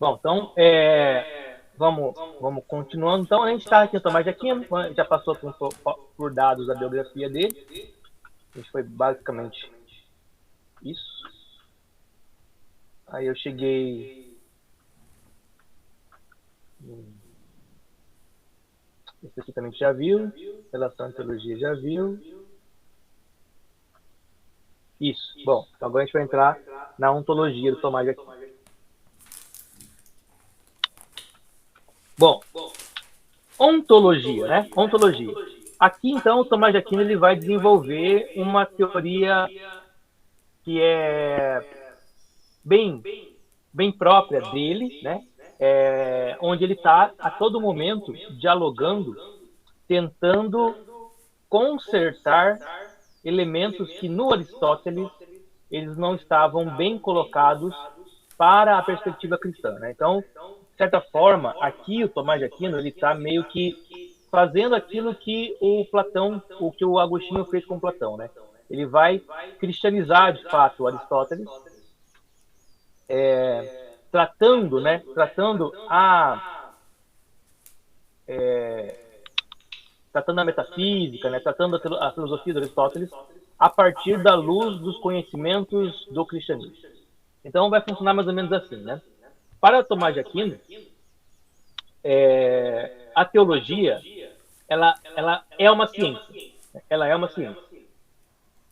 Bom, então, vamos continuando. Então, a gente está aqui em Tomás de Aquino, já passou por dados a biografia dele. A gente foi basicamente isso. Aí eu cheguei. Esse aqui também já viu. Relação à teologia já viu. Isso. Bom, então agora a gente vai entrar na ontologia do Tomás de Aquino. Bom, ontologia, né? Ontologia. Aqui, então, o Tomás de Aquino ele vai desenvolver uma teoria que é bem própria dele, né? Onde ele está a todo momento dialogando, tentando consertar elementos que no Aristóteles eles não estavam bem colocados para a perspectiva cristã, né? Então, de certa forma, aqui o Tomás de Aquino ele está meio que fazendo aquilo que o Agostinho fez com Platão, né? Ele vai cristianizar de fato o Aristóteles, tratando a metafísica, né? Tratando a filosofia do Aristóteles a partir da luz dos conhecimentos do cristianismo. Então vai funcionar mais ou menos assim, né? Para Tomás de Aquino, a teologia ela é uma ciência. Ela é uma ciência.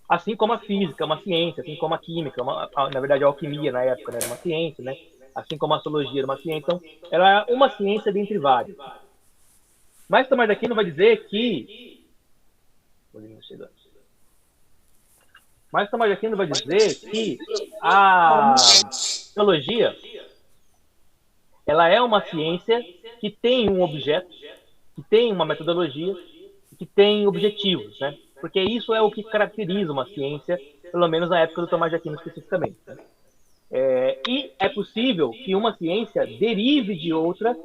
Assim como a física é uma ciência, assim como a química, na verdade a alquimia na época era uma ciência, né? Assim como a astrologia era uma ciência. Então, ela é uma ciência dentre várias. Mas Tomás de Aquino vai dizer que... Mas Tomás de Aquino vai dizer que a teologia ela é uma ciência que tem um objeto, que tem uma metodologia, que tem objetivos, né? Porque isso é o que caracteriza uma ciência, pelo menos na época do Tomás de Aquino especificamente. Né? E é possível que uma ciência derive de outra,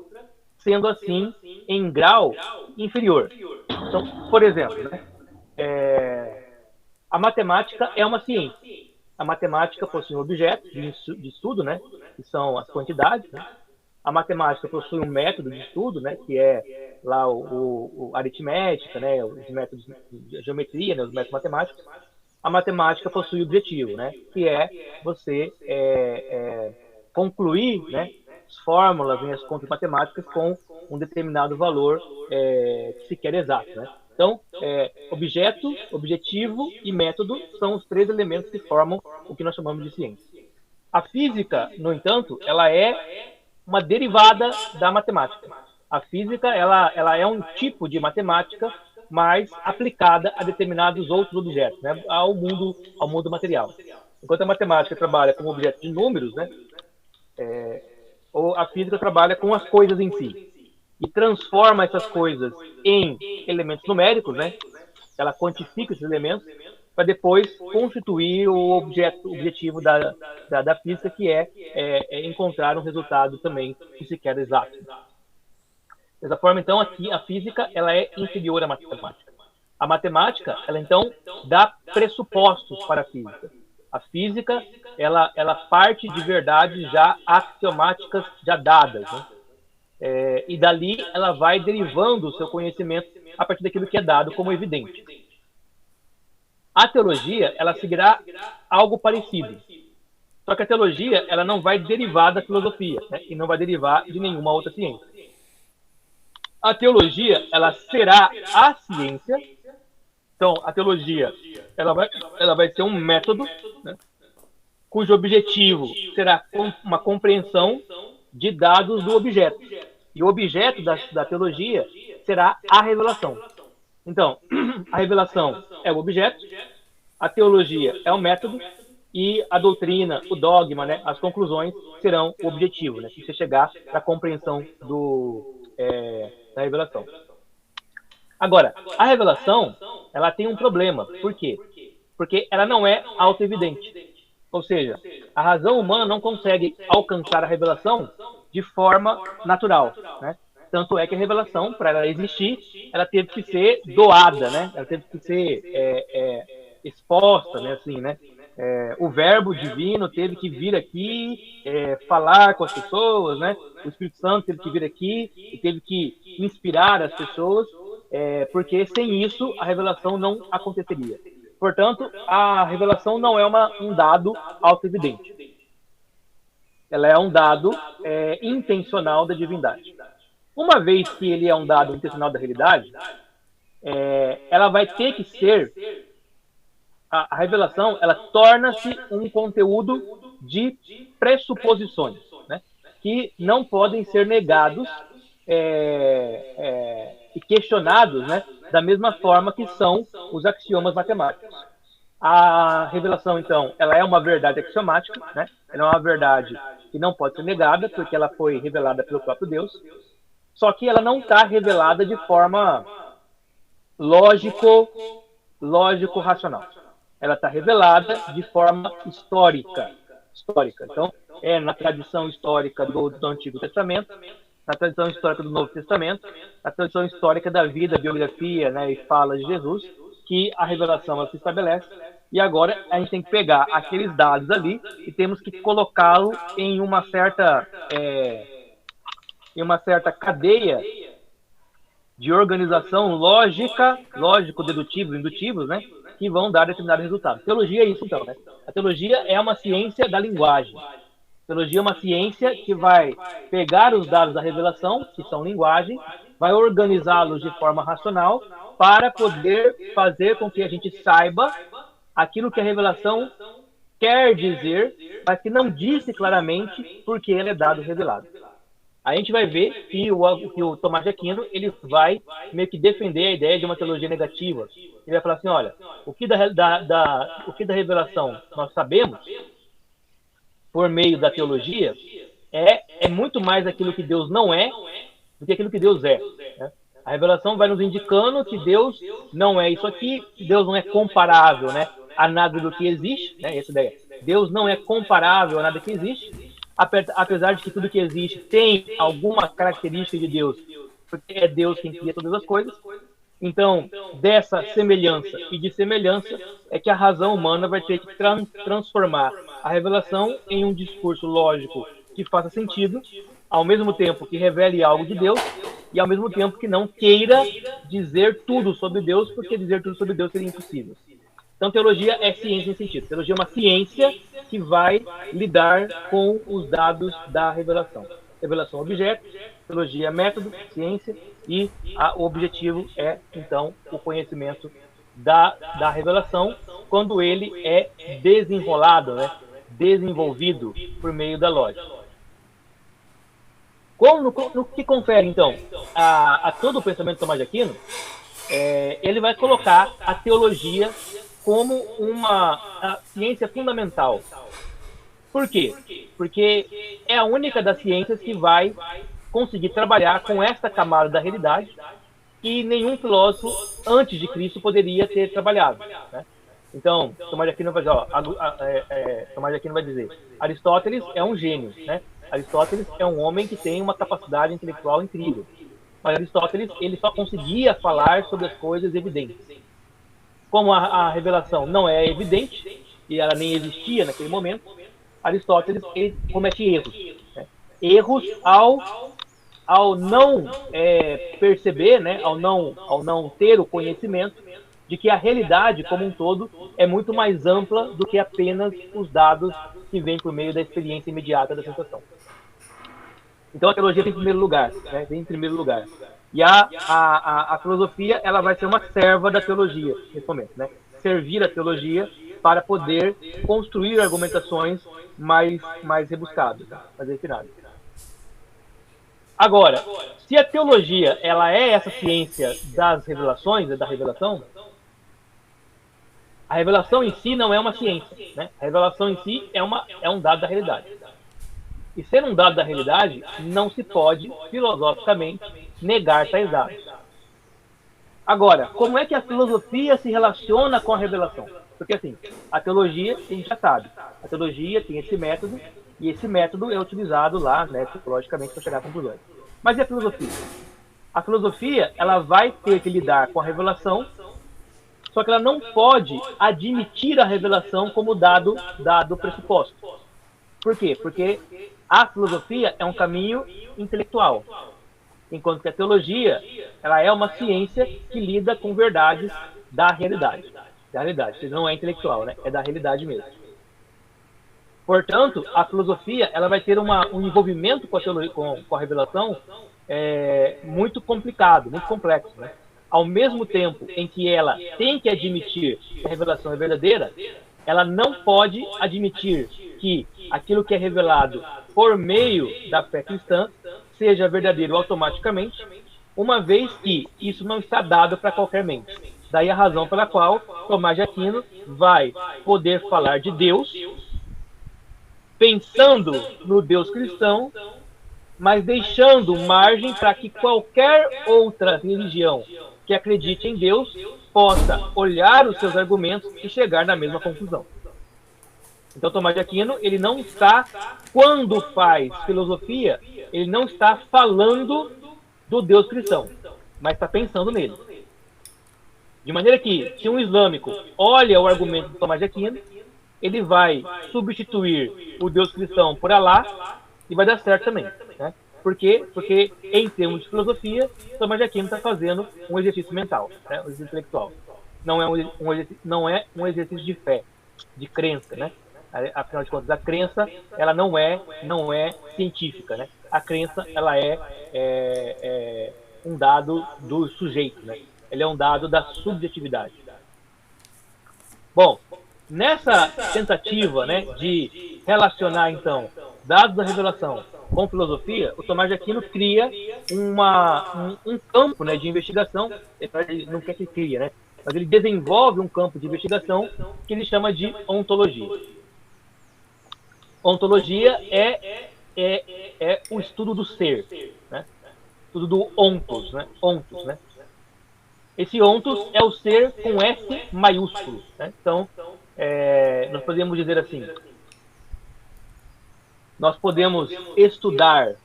sendo assim em grau inferior. Então, por exemplo, né? A matemática é uma ciência. A matemática possui um objeto de estudo, né? Que são as quantidades. Né? A matemática possui um método de estudo, né? Que é lá o aritmética, né? Os métodos de geometria, né? Os métodos matemáticos. A matemática possui objetivo, né? Que é você concluir, né? As fórmulas e as contas matemáticas com um determinado valor que se quer exato, né? Então, objeto, objetivo e método são os três elementos que formam o que nós chamamos de ciência. A física, no entanto, ela é uma derivada da matemática. A física, ela é um tipo de matemática, mas aplicada a determinados outros objetos, né? ao mundo material. Enquanto a matemática trabalha com objetos de números, né? Ou a física trabalha com as coisas em si e transforma essas coisas em elementos numéricos, né? Ela quantifica esses elementos para depois constituir o objetivo da física, que é encontrar um resultado também que se quer exato. Dessa forma, então, aqui a física ela é inferior à matemática. A matemática, ela então dá pressupostos para a física. A física, ela parte de verdades já axiomáticas, já dadas, né? E dali ela vai derivando o seu conhecimento a partir daquilo que é dado como evidente. A teologia, ela seguirá algo parecido. Só que a teologia, ela não vai derivar da filosofia, né? E não vai derivar de nenhuma outra ciência. A teologia, ela será a ciência. Então, a teologia, ela vai ser um método, né? Cujo objetivo será uma compreensão de dados do objeto. E o objeto da teologia será a revelação. Então, a revelação é o objeto, a teologia é o método, e a doutrina, o dogma, né, as conclusões serão o objetivo, né, que você chegar à compreensão da revelação. Agora, a revelação, ela tem um problema. Por quê? Porque ela não é auto-evidente. Ou seja, a razão humana não consegue alcançar a revelação de forma natural, né? Tanto é que a revelação, para ela existir, ela teve que ser doada, né? Ela teve que ser exposta, né? Assim, né? O verbo divino teve que vir aqui falar com as pessoas, né? O Espírito Santo teve que vir aqui e teve que inspirar as pessoas, porque sem isso a revelação não aconteceria. Portanto, a revelação não é um dado autoevidente. Ela é um dado intencional da divindade. Uma vez que ele é um dado intencional da realidade, ela vai ter que ser... A revelação, ela torna-se um conteúdo de pressuposições, né, que não podem ser negados e questionados, né, da mesma forma que são os axiomas matemáticos. A revelação, então, ela é uma verdade axiomática, né, ela é uma verdade que não pode ser negada, porque ela foi revelada pelo próprio Deus, só que ela não está revelada de forma lógico-racional. Ela está revelada de forma histórica. Então, na tradição histórica do Antigo Testamento, na tradição histórica do Novo Testamento, na tradição histórica da vida, biografia, né, e fala de Jesus, que a revelação ela se estabelece. E agora a gente tem que pegar aqueles dados ali e temos que colocá-lo em uma certa cadeia de organização lógica, lógico-dedutivos, indutivos, né, que vão dar determinado resultado. Teologia é isso, então, né? A teologia é uma ciência da linguagem. A teologia é uma ciência que vai pegar os dados da revelação, que são linguagem, vai organizá-los de forma racional para poder fazer com que a gente saiba aquilo que a revelação quer dizer, mas que não disse claramente porque ele é dado revelado. A gente vai ver que o Tomás de Aquino ele vai meio que defender a ideia de uma teologia negativa. Ele vai falar assim, olha, o que da revelação nós sabemos, por meio da teologia, é muito mais aquilo que Deus não é do que aquilo que Deus é. Né? A revelação vai nos indicando que Deus não é isso aqui, que Deus não é comparável, né, a nada do que existe. Né? Essa ideia. Deus não é comparável a nada que existe. Apesar de que tudo que existe tem alguma característica de Deus, porque é Deus quem cria todas as coisas. Então, dessa semelhança e de semelhança é que a razão humana vai ter que transformar a revelação em um discurso lógico que faça sentido, ao mesmo tempo que revele algo de Deus e ao mesmo tempo que não queira dizer tudo sobre Deus, porque dizer tudo sobre Deus seria impossível. Então, teologia é ciência em sentido. Teologia é uma ciência que vai lidar com os dados da revelação. Revelação objeto, teologia é método, ciência, e o objetivo é, então, o conhecimento da revelação, quando ele é desenrolado, né, desenvolvido por meio da lógica. No que confere, então, a todo o pensamento de Tomás de Aquino, ele vai colocar a teologia como uma ciência fundamental. Por quê? Porque é a única das ciências que vai conseguir trabalhar com esta camada da realidade que nenhum filósofo antes de Cristo poderia ter trabalhado. Né? Então, Tomás de Aquino vai dizer, Tomás de Aquino vai dizer, Aristóteles é um gênio. Né? Aristóteles é um homem que tem uma capacidade intelectual incrível. Mas Aristóteles ele só conseguia falar sobre as coisas evidentes. Como a revelação não é evidente, e ela nem existia naquele momento, Aristóteles ele comete erros. Né? Erros ao não perceber, né? ao não ter o conhecimento de que a realidade como um todo é muito mais ampla do que apenas os dados que vêm por meio da experiência imediata da sensação. Então a teologia vem em primeiro lugar. Né? Vem em primeiro lugar. E a filosofia ela vai ser uma serva da teologia nesse momento, né? Servir a teologia para poder construir argumentações mais rebuscadas, mais refinadas. Agora, se a teologia ela é essa ciência das revelações, da revelação, a revelação em si não é uma ciência, né? A revelação em si é um dado da realidade. E sendo um dado da realidade, não se pode, filosoficamente, negar tais dados. Agora, como é que a filosofia se relaciona com a revelação? Porque assim, a teologia, a gente já sabe, a teologia tem esse método, e esse método é utilizado lá, né, psicologicamente, para chegar a conclusões. Mas e a filosofia? A filosofia, ela vai ter que lidar com a revelação Só que ela não pode admitir a revelação como dado pressuposto. Por quê? Porque a filosofia é um caminho intelectual, enquanto que a teologia, ela é uma ciência que lida com verdades da realidade. Da realidade, não é intelectual, né? É da realidade mesmo. Portanto, a filosofia, ela vai ter um envolvimento com a revelação muito complicado, muito complexo, né? Ao mesmo tempo em que ela tem que admitir que a revelação é verdadeira, ela não pode admitir que aquilo que é revelado por meio da fé cristã seja verdadeiro automaticamente, uma vez que isso não está dado para qualquer mente. Daí a razão pela qual Tomás de Aquino vai poder falar de Deus, pensando no Deus cristão, mas deixando margem para que qualquer outra religião que acredite em Deus possa olhar os seus argumentos e chegar na mesma conclusão. Então, Tomás de Aquino, ele não está, quando faz filosofia, ele não está falando do Deus cristão, mas está pensando nele. De maneira que, se um islâmico olha o argumento de Tomás de Aquino, ele vai substituir o Deus cristão por Alá e vai dar certo também, né? Por quê? Porque, em termos de filosofia, Tomás de Aquino está fazendo um exercício mental, né? Um exercício intelectual. Não é um exercício de fé, de crença, né? Afinal de contas, a crença, ela não é científica, né? A crença, ela é um dado do sujeito, né? Ele é um dado da subjetividade. Bom, nessa tentativa, né, de relacionar, então, dados da revelação com filosofia, o Tomás de Aquino cria um campo, né, de investigação. Ele não quer que cria, né? Mas ele desenvolve um campo de investigação que ele chama de ontologia. Ontologia é o estudo do ser, né? Estudo do ontos, né? Ontos, né? Esse ontos é o ser com S maiúsculo, né? Então, nós podemos dizer assim, nós podemos estudar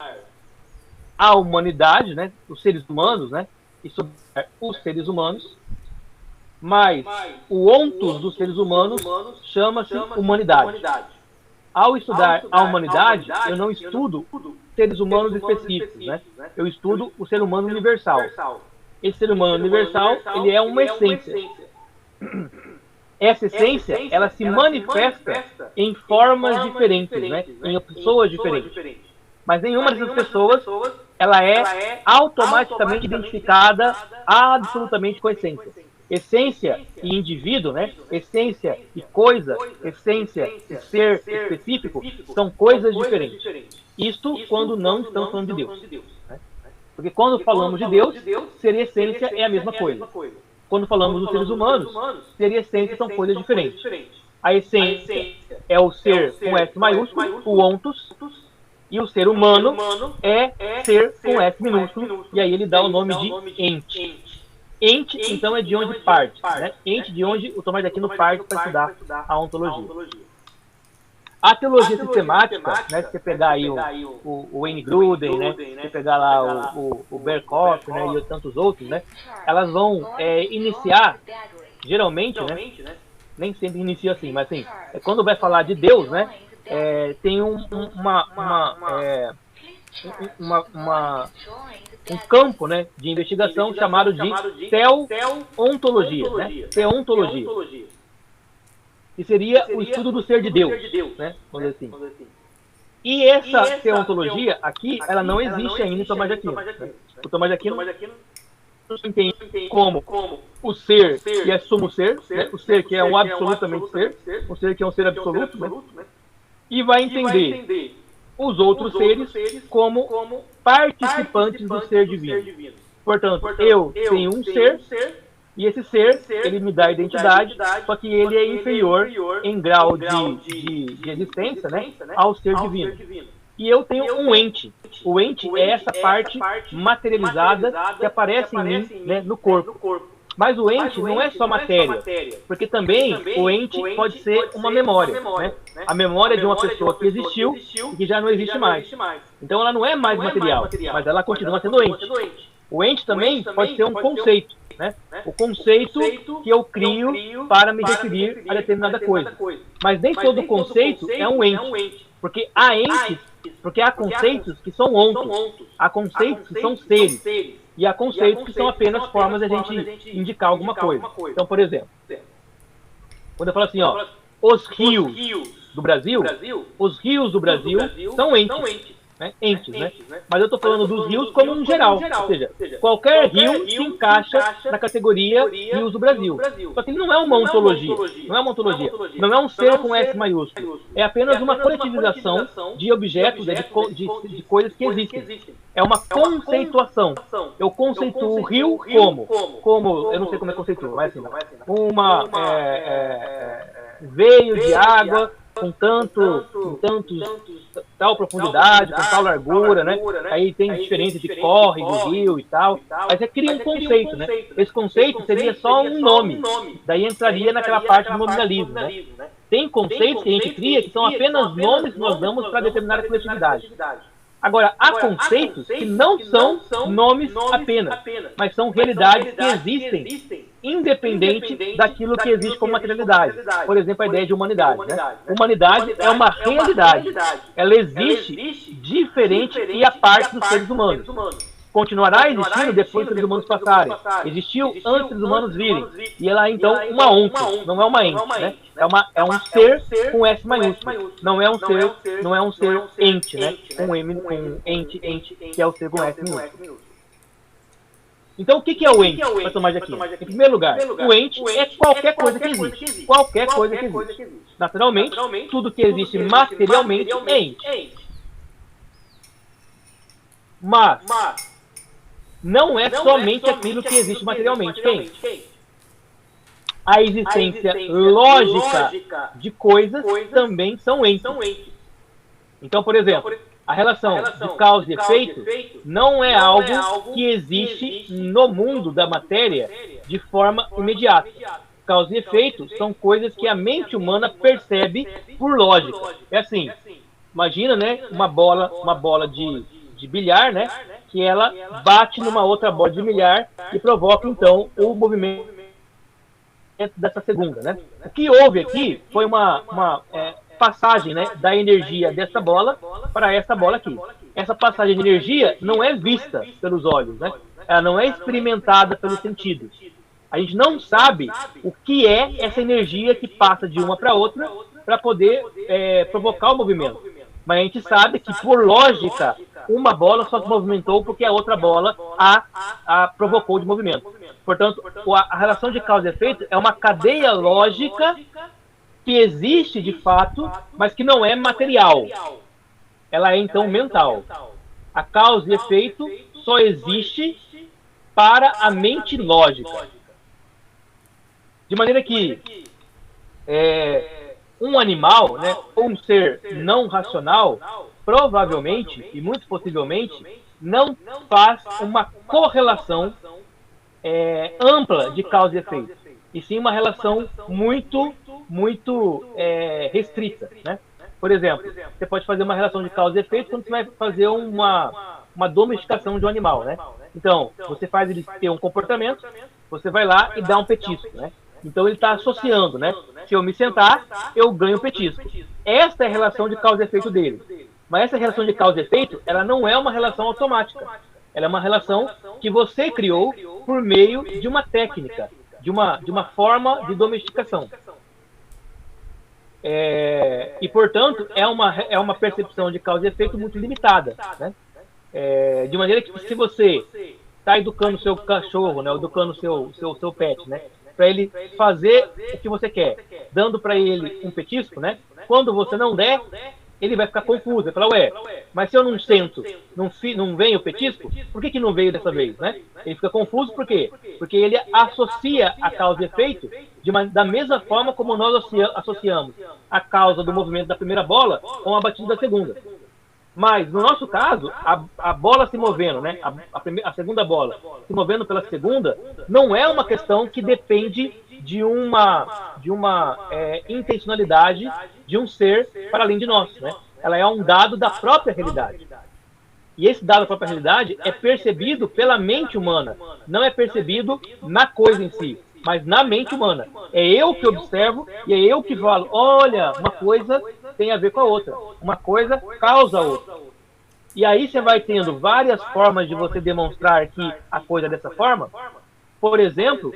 a humanidade, né? Os seres humanos, né? Estudar os seres humanos, mas o ontos dos seres humanos chama-se humanidade. Ao estudar a humanidade, eu não estudo seres humanos específicos, né? Eu estudo o ser humano universal. Esse ser humano universal, ele é uma essência. Essa essência, ela se manifesta em formas diferentes, né? Em pessoas diferentes. Mas nenhuma dessas pessoas, ela é automaticamente identificada absolutamente com a essência. Essência e indivíduo, né? Essência e coisa, essência e ser específico, são coisas diferentes. Isto quando não estamos falando de Deus, né? Porque quando falamos de Deus, ser e essência é a mesma coisa. Quando falamos dos seres humanos, ser e essência são coisas diferentes. A essência é o ser com S maiúsculo, o ontos, e o ser humano é ser com S minúsculo, e aí ele dá o nome de ente. Ente, então, é de onde parte, né? Ente de onde o Tomás de Aquino parte para estudar a ontologia. A teologia sistemática, né? Se você pegar aí o Wayne Gruden, né? Se você pegar lá o Berkhoff, né? E tantos outros, né? Elas vão iniciar, geralmente, né? Nem sempre inicia assim, mas assim, quando vai falar de Deus, né? Tem um campo, né, de investigação chamado de teontologia, né? Teontologia. Que seria o estudo do ser de Deus, né? Vamos dizer assim. E essa teontologia aqui, ela não existe ainda em Tomás de Aquino, né? O Tomás de Aquino entende como o ser que é sumo ser, né? O ser que é um absolutamente ser, o ser que é um ser absoluto, né? E vai entender os outros seres como participantes do ser divino. Portanto, eu tenho um ser, e esse ser, ele me dá identidade, só que ele é inferior em grau de existência, né, ao ser divino. E eu tenho um ente. O ente é essa parte materializada que aparece em mim, né, no corpo. Mas o ente não é só matéria, porque também o ente pode ser uma memória, né? A memória de uma pessoa que existiu e que já não existe mais. Então ela não é mais material, mas ela continua sendo ente. O ente também pode ser um conceito, né? O conceito que eu crio para me referir a determinada coisa. Mas nem todo conceito é um ente, porque há conceitos que são ontos, há conceitos que são seres, e há conceitos que são apenas formas de a gente indicar alguma coisa. Então, por exemplo, quando eu falo assim, ó, os rios do Brasil, os rios do Brasil são entes. Né? Entes, né? Mas eu estou falando dos rios como um geral, ou seja, qualquer rio se encaixa na categoria rios do Brasil. Só que ele não é uma ontologia, não é um ser com S maiúsculo, é apenas uma coletivização de objetos, de coisas que existem. É uma conceituação. Eu conceituo o rio como, eu não sei como é conceituo, mas assim, veio de água com tal profundidade, com tal largura, né? Aí tem diferença de córrego, rio e tal. Mas cria um conceito, né? Esse conceito seria só um nome. Daí entraria naquela parte do nominalismo, né? Tem conceitos que a gente cria que são apenas nomes que nós damos para determinada coletividade. Agora, há conceitos que não são nomes apenas, mas são realidades que existem independente daquilo que existe como materialidade. Por exemplo, a ideia de humanidade. Né? Humanidade é uma realidade. Ela existe diferente e à parte dos seres humanos. Continuará existindo depois que os seres humanos passarem. Existiu antes dos humanos virem. E ela é, então, uma onto, não é uma ente. Né? É um ser com S maiúsculo. Não é um ser ente, né? Com ente, que é o ser com S minúsculo. Então, o que é o ente, para tomar de aqui? Em primeiro lugar, o ente é qualquer coisa que existe. Qualquer coisa que existe. Naturalmente, tudo que existe materialmente é ente. Mas não é somente aquilo que existe materialmente que é ente. A existência lógica de coisas também são entes. Então, por exemplo, a relação de causa e efeito não é algo que existe no mundo da matéria de forma imediata. Causa e efeito são coisas que a mente humana percebe por lógica. É assim, imagina, né, uma bola de bilhar, né, que ela bate numa outra bola de bilhar e provoca, então, o movimento dessa segunda. Né? O que houve aqui foi uma passagem, né, da energia dessa bola para essa bola aqui. Essa passagem de energia não é vista pelos olhos, né? Ela não é experimentada pelos sentidos. A gente não sabe o que é essa energia que passa de uma para outra para poder provocar o movimento. Mas a gente sabe que, por lógica, uma bola só se movimentou porque a outra bola a provocou de movimento. Portanto, a relação de causa e efeito é uma cadeia lógica que existe de fato, mas que não é material. Ela é então mental. A causa e efeito só existe para a mente lógica. De maneira que um animal, né, ou um ser não racional, provavelmente e muito possivelmente não faz uma correlação ampla de causa e efeito, e sim uma relação muito restrita, né? Por exemplo, você pode fazer uma relação de causa e efeito quando você vai fazer uma domesticação de um animal, né? Então, você faz ele ter um comportamento, você vai lá e dá um petisco, né? Então ele está associando, né? Se eu me sentar, eu ganho petisco. Esta é a relação de causa e efeito dele. Mas essa relação de causa e efeito, ela não é uma relação automática. Ela é uma relação que você criou por meio de uma técnica, de uma forma de domesticação. E, portanto, é uma percepção de causa e efeito muito limitada, né? De maneira que, se você está educando o seu cachorro, né, educando o seu pet, né, para ele fazer o que você quer, dando para ele um petisco, né, quando você não der, ele vai ficar confuso, vai falar, ué, mas se eu não sento, não vem o petisco, por que não veio dessa vez, né? Ele fica confuso, por quê? Porque ele associa a causa e efeito da mesma forma como nós associamos a causa do movimento da primeira bola com a batida da segunda. Mas, no nosso caso, a bola se movendo, né, a segunda bola se movendo pela segunda, não é uma questão que depende de uma intencionalidade de um ser para além de nós, né? Ela é um dado da própria realidade. E esse dado da própria realidade é percebido pela mente humana, não é percebido na coisa em si, mas na mente humana. É eu que observo e é eu que falo, olha, uma coisa tem a ver com a outra, uma coisa causa a outra. E aí você vai tendo várias formas de você demonstrar que a coisa é dessa forma. Por exemplo,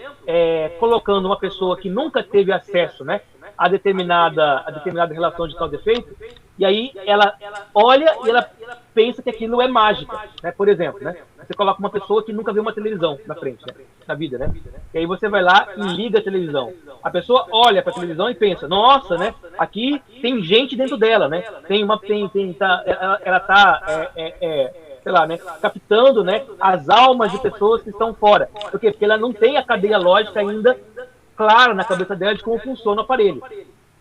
colocando uma pessoa que nunca teve acesso, né, a determinada relação de causa e efeito, e aí ela olha e ela pensa que aquilo é mágica, né? Por exemplo, né? Você coloca uma pessoa que nunca viu uma televisão na frente, né? Na vida, né? E aí você vai lá e liga a televisão. A pessoa olha para a televisão e pensa, nossa, né? Aqui tem gente dentro dela, né? Ela tá sei lá, né, captando, né, as almas de pessoas que estão fora. Por quê? Porque ela não tem a cadeia lógica ainda clara na cabeça dela de como funciona o aparelho.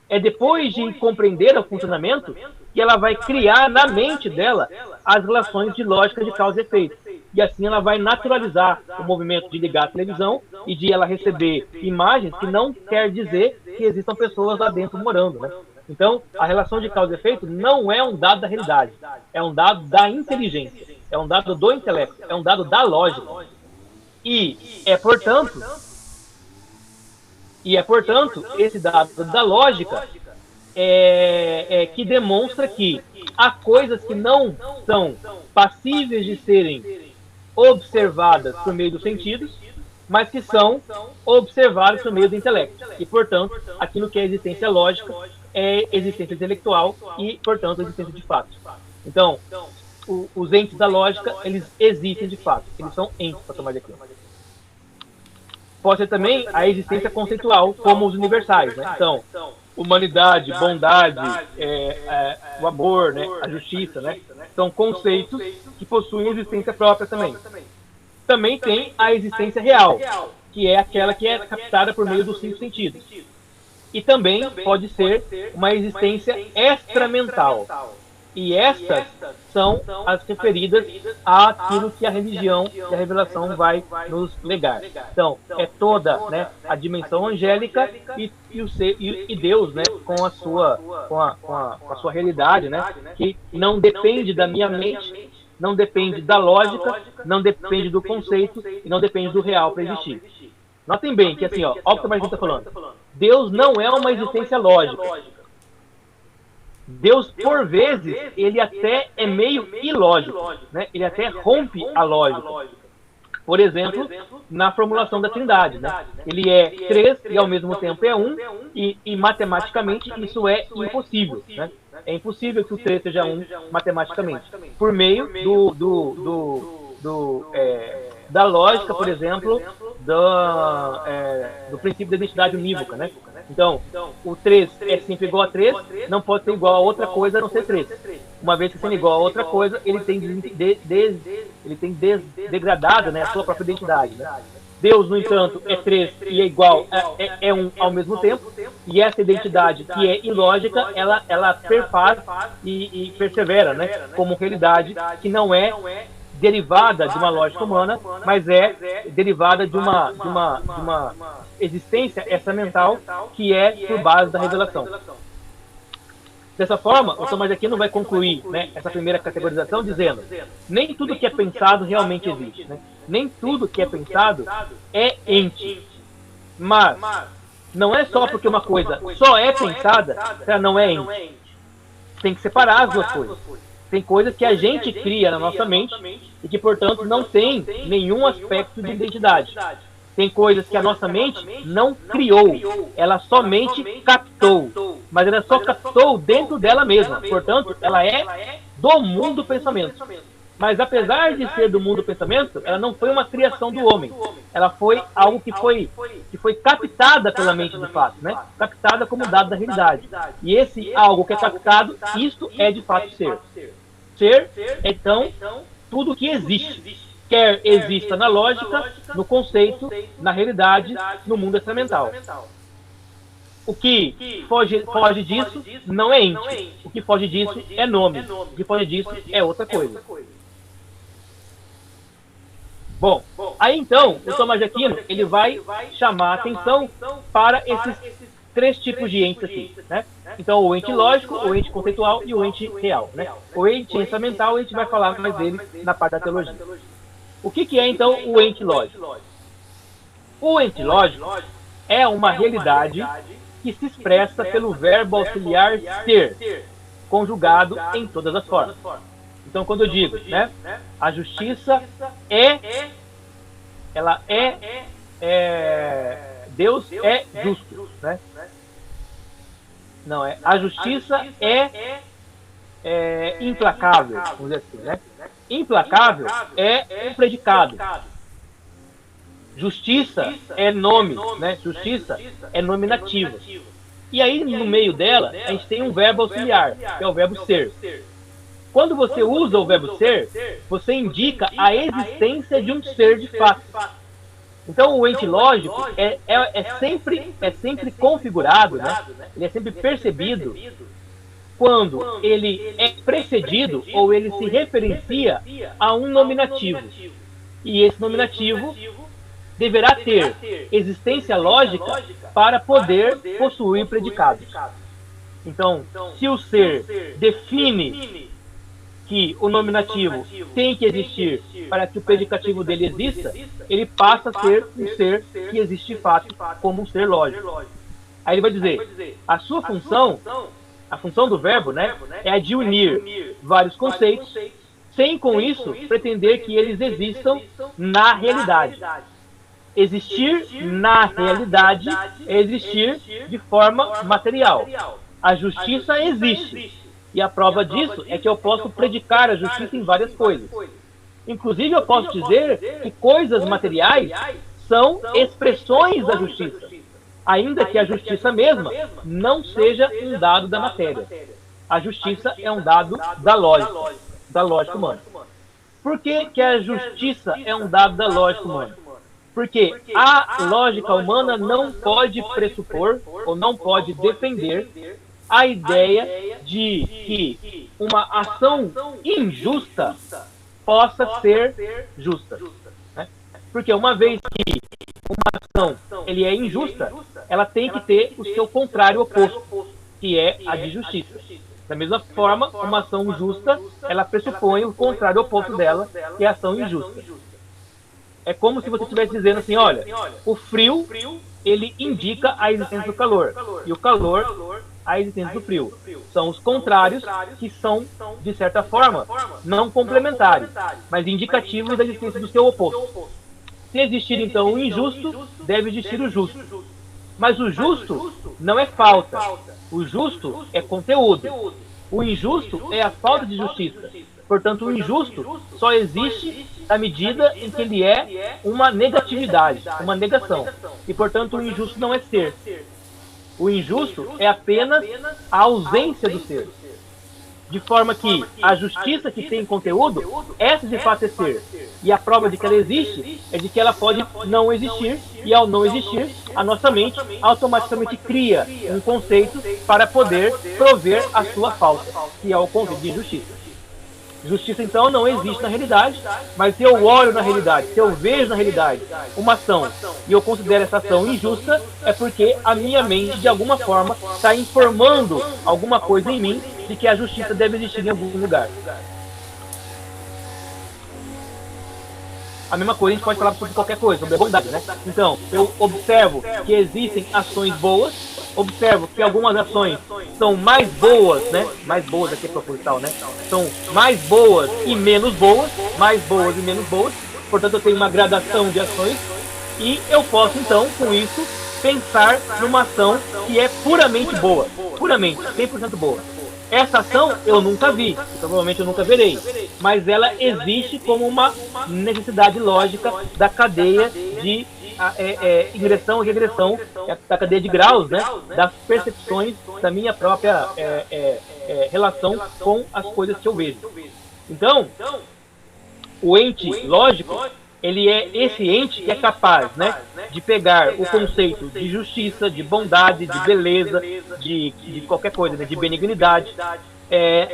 É depois de compreender o funcionamento que ela vai criar na mente dela as relações de lógica de causa e efeito. E assim ela vai naturalizar o movimento de ligar a televisão e de ela receber imagens que não quer dizer que existam pessoas lá dentro morando, né? Então, a relação de causa e efeito não é um dado da realidade, é um dado da inteligência, é um dado do intelecto, é um dado da lógica. E é, portanto, esse dado da lógica que demonstra que há coisas que não são passíveis de serem observadas por meio dos sentidos, mas que são observadas por meio do intelecto. E, portanto, aquilo que é existência lógica é existência intelectual e, portanto, existência de fato. Então, os entes da lógica, eles existem de fato. Eles são entes, para tomar de aqui. Pode ser também a existência conceitual, como os universais, né? Então, humanidade, bondade, o amor, né? A justiça, né? São conceitos que possuem existência própria também. Também tem a existência real, que é aquela que é captada por meio dos 5 sentidos. E também pode ser uma existência extramental. E estas são as referidas àquilo que a religião e a revelação vai nos legar. Então, é toda, né, a dimensão angélica e Deus, né, com a sua realidade, né, que não depende da minha mente, não depende da lógica, não depende do conceito e não depende do real para existir. Notem bem que assim, ó, olha o que o Marquinhos está falando. Deus não é uma existência lógica. Deus, por vezes, ele até é meio ilógico, né? Ele até rompe a lógica. Por exemplo, na formulação da Trindade, né? Ele é 3 e ao mesmo tempo é 1, e matematicamente isso é impossível, né? É impossível que o 3 seja 1 matematicamente. Por meio da lógica, por exemplo, do princípio da identidade unívoca, né? Então, o 3 é sempre igual a 3, não pode ser igual a outra coisa a não ser 3. Uma vez que sendo igual a outra coisa, ele tem degradado, né, a sua própria identidade. Né? Deus, no entanto, é 3 e é igual, é 1 ao mesmo tempo, e essa identidade, que é ilógica, ela perfaz e persevera, né, como realidade que não é derivada de uma lógica humana, mas é derivada de uma existência extramental que é por base da revelação. Dessa forma, o Tomás de Aquino vai concluir, né, essa primeira categorização dizendo: nem tudo que é pensado realmente existe, né? Nem tudo que é pensado é ente. Mas não é só porque uma coisa só é pensada que ela não é ente. Tem que separar as duas coisas. Tem coisas que a gente cria na nossa mente e que, portanto, não tem nenhum aspecto de identidade. Tem coisas que a nossa mente não criou, ela somente captou. Mas ela só captou dentro dela mesma. Portanto, ela é do mundo do pensamento. Mas apesar de ser do mundo do pensamento, ela não foi uma criação do homem. Ela foi algo que foi captada pela mente de fato, né? Captada como dado da realidade. E esse algo que é captado, isto é de fato ser. Ser, então, tudo que existe. Quer exista na lógica, no conceito, na realidade, no mundo extramental. O que foge disso não é ente. O que foge disso é nome. O que foge disso é outra coisa. Bom, aí então, o Tomás de Aquino, ele vai chamar a atenção para três tipos de entes aqui, né? Então, o ente lógico, o ente conceitual e o ente real, né? O ente mental, a gente vai falar mais dele na parte da teologia. O que é, então, o ente lógico? O ente lógico é uma realidade que se expressa pelo verbo auxiliar ser, conjugado em todas as formas. Então, quando eu digo, né, a justiça ela Deus é justo, né? Não, a justiça é implacável, vamos dizer assim, né? Implacável é um predicado. Justiça é nome, né? Justiça é nominativa. E aí, no meio dela, a gente tem um verbo auxiliar, que é o verbo ser. Quando você usa o verbo ser, você indica a existência de um ser de fato. Então, o ente lógico é sempre configurado, né? Ele é sempre percebido quando ele é precedido ou ele se referencia a um nominativo. E esse nominativo deverá ter existência lógica para poder possuir predicados. Então, se o ser define que o nominativo tem que existir para que o predicativo dele exista, ele passa a ser um ser que existe de fato como um ser lógico. Aí ele vai dizer, a função do verbo, né, é a de unir vários conceitos, sem com isso pretender que eles existam na realidade. Existir na realidade é existir de forma material. A justiça existe. E a prova disso é que eu posso predicar a justiça em várias coisas. Inclusive, eu posso dizer que coisas materiais são expressões da justiça, ainda que a justiça mesma não seja um dado da matéria. A justiça é um dado da lógica humana. Por que a justiça é um dado da lógica humana? Porque a lógica humana não pode pressupor ou não pode defender a ideia de que uma ação injusta possa ser justa, né? Porque uma vez que uma ação ele é injusta, ela tem que ter o seu contrário oposto, que é a de justiça. Da mesma forma, uma ação justa, ela pressupõe o contrário oposto dela, que é a ação injusta. É como se você estivesse dizendo assim, olha, o frio, ele indica a existência do calor, e o calor, a existência do frio. São os contrários que são, de certa forma, não complementares, mas indicativos da existência do seu oposto. Se existir, então, o injusto, deve existir o justo. Mas o justo não é falta. O justo é conteúdo. O injusto é a falta de justiça. Portanto, o injusto só existe na medida em que ele é uma negatividade, uma negação. E, portanto, o injusto não é ser. O injusto é apenas a ausência do ser. De forma que a justiça que tem conteúdo, essa de fato é ser. E a prova de que ela existe é de que ela pode não existir, e ao não existir, a nossa mente automaticamente cria um conceito para poder prover a sua falta, que é o conceito de justiça. Justiça, então, não existe na realidade, mas se eu olho na realidade, se eu vejo na realidade uma ação e eu considero essa ação injusta, é porque a minha mente, de alguma forma, está informando alguma coisa em mim de que a justiça deve existir em algum lugar. A mesma coisa a gente pode falar sobre qualquer coisa, sobre a bondade, né? Então, eu observo que existem ações boas, observo que algumas ações são mais boas, né? Mais boas aqui é proposital, né? São mais boas e menos boas, mais boas e menos boas. Portanto, eu tenho uma gradação de ações e eu posso, então, com isso, pensar numa ação que é puramente boa, puramente, 100% boa. Essa ação eu nunca vi, provavelmente eu nunca verei, mas ela existe como uma necessidade lógica da cadeia de ingressão e regressão, da cadeia de graus, né, das percepções da minha própria relação com as coisas que eu vejo. Então, o ente lógico, ele é esse ente que é capaz, né, de pegar o conceito de justiça, de bondade, de beleza, de qualquer coisa, né, de benignidade,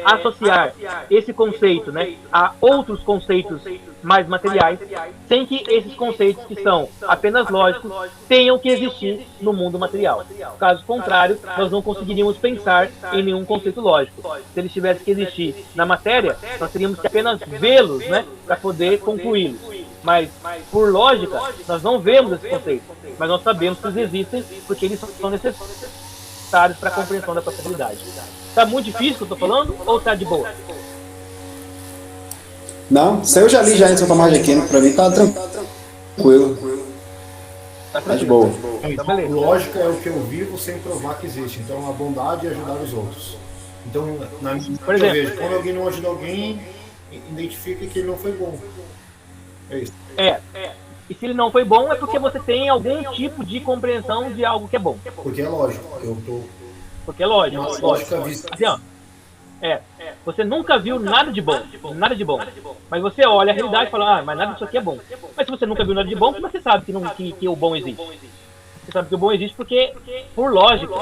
associar esse conceito, né, a outros conceitos mais materiais, sem que esses conceitos que são apenas lógicos tenham que existir no mundo material. Caso contrário, nós não conseguiríamos pensar em nenhum conceito lógico. Se eles tivessem que existir na matéria, nós teríamos que apenas vê-los, né, para poder concluí-los. Mas, por lógica, nós não vemos esses conceitos, mas nós sabemos que eles existem porque eles são necessários para a compreensão da própria realidade. Tá muito difícil o que eu tô falando ou tá de boa? Não, isso aí eu já li já em São Tomás de Aquino, pra mim tá tranquilo. Tá de boa. Então, lógica é o que eu vivo sem provar que existe. Então, a bondade é ajudar os outros. Então, na minha Por exemplo, eu vejo, quando alguém não ajuda alguém, identifica que ele não foi bom. É isso. E se ele não foi bom, é porque você tem algum tipo de compreensão de algo que é bom. Porque é lógico. Porque é lógico. Uma lógica vista. Assim, ó, você nunca viu nada de bom, nada de bom. Mas você olha a realidade e fala, mas nada disso aqui é bom. Mas se você nunca viu nada de bom, você sabe que o bom existe. Você sabe que o bom existe porque, por lógica,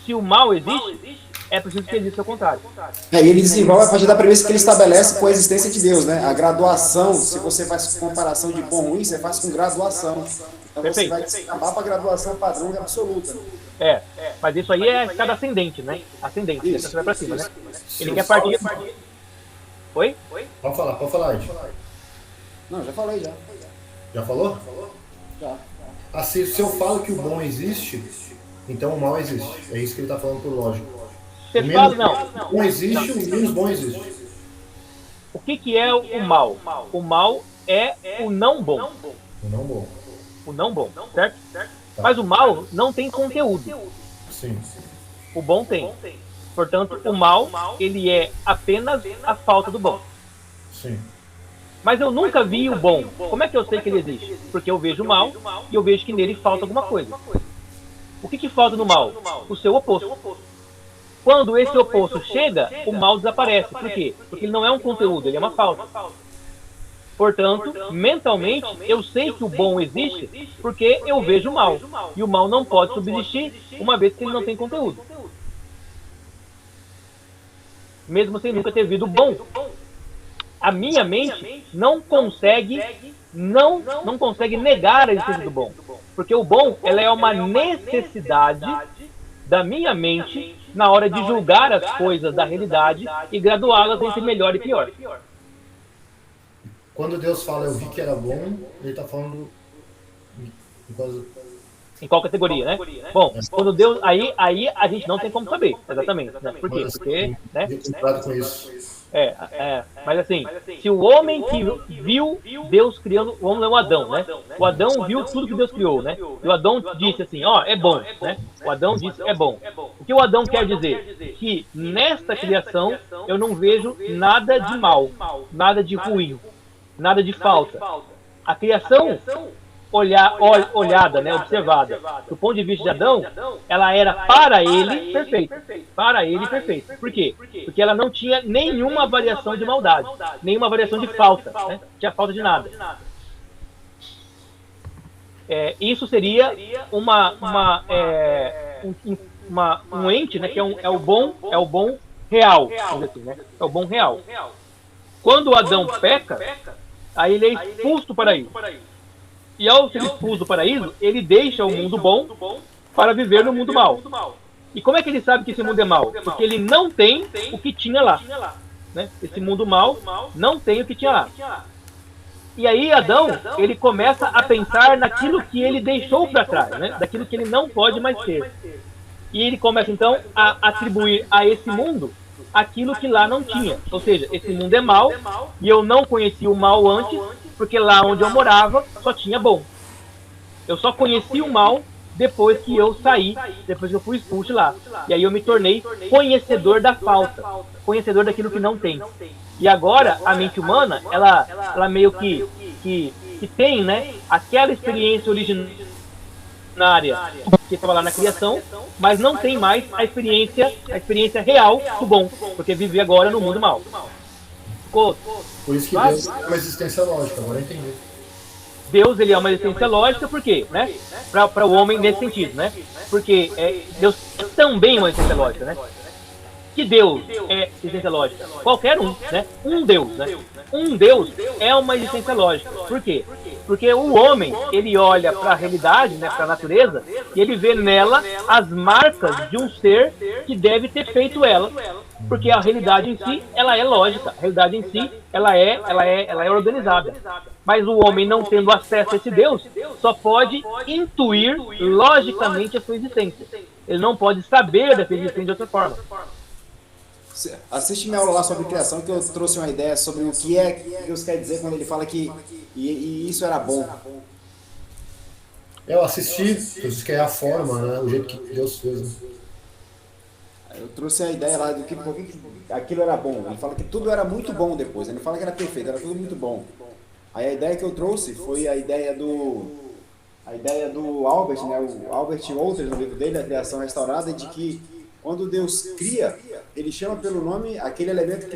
se o mal existe, é preciso que exista o contrário. E ele desenvolve a partir da premissa que ele estabelece com a existência de Deus, né? A graduação, se você faz comparação de bom e ruim, você faz com graduação. Então Perfeito. você vai acabar para a graduação padrão e absoluta. Mas isso aí é escada ascendente, né? Ascendente, Isso. você vai pra cima, né? Ele quer partir. Oi? Pode falar, Ed. Não, já falei já. Já falou? Já. Se eu falo que o bom existe, então o mal existe. É isso que ele está falando por lógico. Você fala, não. O bom existe, o menos bom existe. O que é o mal? O mal é o não bom. O não bom. O não bom, certo? Mas o mal não tem conteúdo. Sim. O bom tem. Portanto, o mal, ele é apenas a falta do bom. Sim. Mas eu nunca vi o bom. Como é que eu sei que ele existe? Porque eu vejo o mal e eu vejo que nele falta alguma coisa. O que falta no mal? O seu oposto. Quando esse oposto chega, o mal desaparece. Por quê? Porque ele não é um conteúdo, ele é uma falta. Portanto, mentalmente, eu sei que o bom existe porque eu vejo o mal. E o mal não pode subsistir uma vez que ele não tem conteúdo. Mesmo sem nunca ter visto o bom. A minha mente não consegue negar a existência do bom. Porque o bom, ela é uma necessidade da minha mente na hora de julgar as coisas da realidade e graduá-las entre melhor e pior. Quando Deus fala eu vi que era bom, ele está falando em qual categoria, né? Bom, quando Deus, aí a gente não tem como saber, exatamente. Né? Por quê? Porque, né? Com isso. Mas assim, se o homem que viu Deus criando, vamos ler o Adão, né? O Adão viu tudo que Deus criou, né? E o Adão disse assim, é bom, né? O Adão disse, é bom. O que o Adão quer dizer? Que nesta criação eu não vejo nada de mal, nada de ruim, nada de falta. A criação olhada, né, observada, do ponto de vista de Adão, ela era para ele perfeita. Para ele perfeita. Por quê? Porque ela não tinha nenhuma variação de maldade, nenhuma variação de falta, né? Não tinha falta de nada. Isso seria um ente, né, que é o bom real, assim, né? É o bom real. Quando o Adão peca, aí ele é expulso do paraíso. E ao ser expulso do paraíso, ele deixa o mundo bom para viver no mundo mau. E como é que ele sabe que esse mundo é mau? Porque ele não tem o que tinha lá. Né? Esse mundo mau não tem o que tinha lá. E aí Adão, ele começa a pensar naquilo que ele deixou para trás, né? Daquilo que ele não pode mais ter. E ele começa então a atribuir a esse mundo aquilo que lá não tinha. Ou seja, esse mundo é mau e eu não conhecia o mal antes, porque lá onde eu morava só tinha bom. Eu só conheci o mal depois que eu saí, depois que eu fui expulso lá. E aí eu me tornei conhecedor da falta, conhecedor daquilo que não tem. E agora a mente humana, ela meio que tem, né, aquela experiência originária que estava lá na criação, mas não tem mais a experiência real do bom, porque vive agora no mundo mal. Por isso que Deus é uma existência lógica, agora eu entendi. Deus, ele é uma existência lógica, por quê? Né? Para o homem nesse sentido, né? Porque Deus também é uma existência lógica, né? Que Deus é existência lógica? Qualquer um, né? Um Deus, né? Um Deus é uma existência lógica. Por quê? Porque o homem, ele olha para a realidade, né, para a natureza, e ele vê nela as marcas de um ser que deve ter feito ela. Porque a realidade em si, ela é lógica. A realidade em si, ela é organizada. Mas o homem, não tendo acesso a esse Deus, só pode intuir logicamente a sua existência. Ele não pode saber dessa existência de outra forma. Assiste minha aula lá sobre criação, que eu trouxe uma ideia sobre o que é que Deus quer dizer quando ele fala que e isso era bom. Eu assisti, que é a forma, né? O jeito que Deus fez. Né? Eu trouxe a ideia lá do que aquilo era bom. Ele fala que tudo era muito bom depois. Ele não fala que era perfeito, era tudo muito bom. Aí a ideia que eu trouxe foi a ideia do Albert, né? O Albert Wolters, no livro dele, A Criação Restaurada, de que quando Deus cria, ele chama pelo nome aquele elemento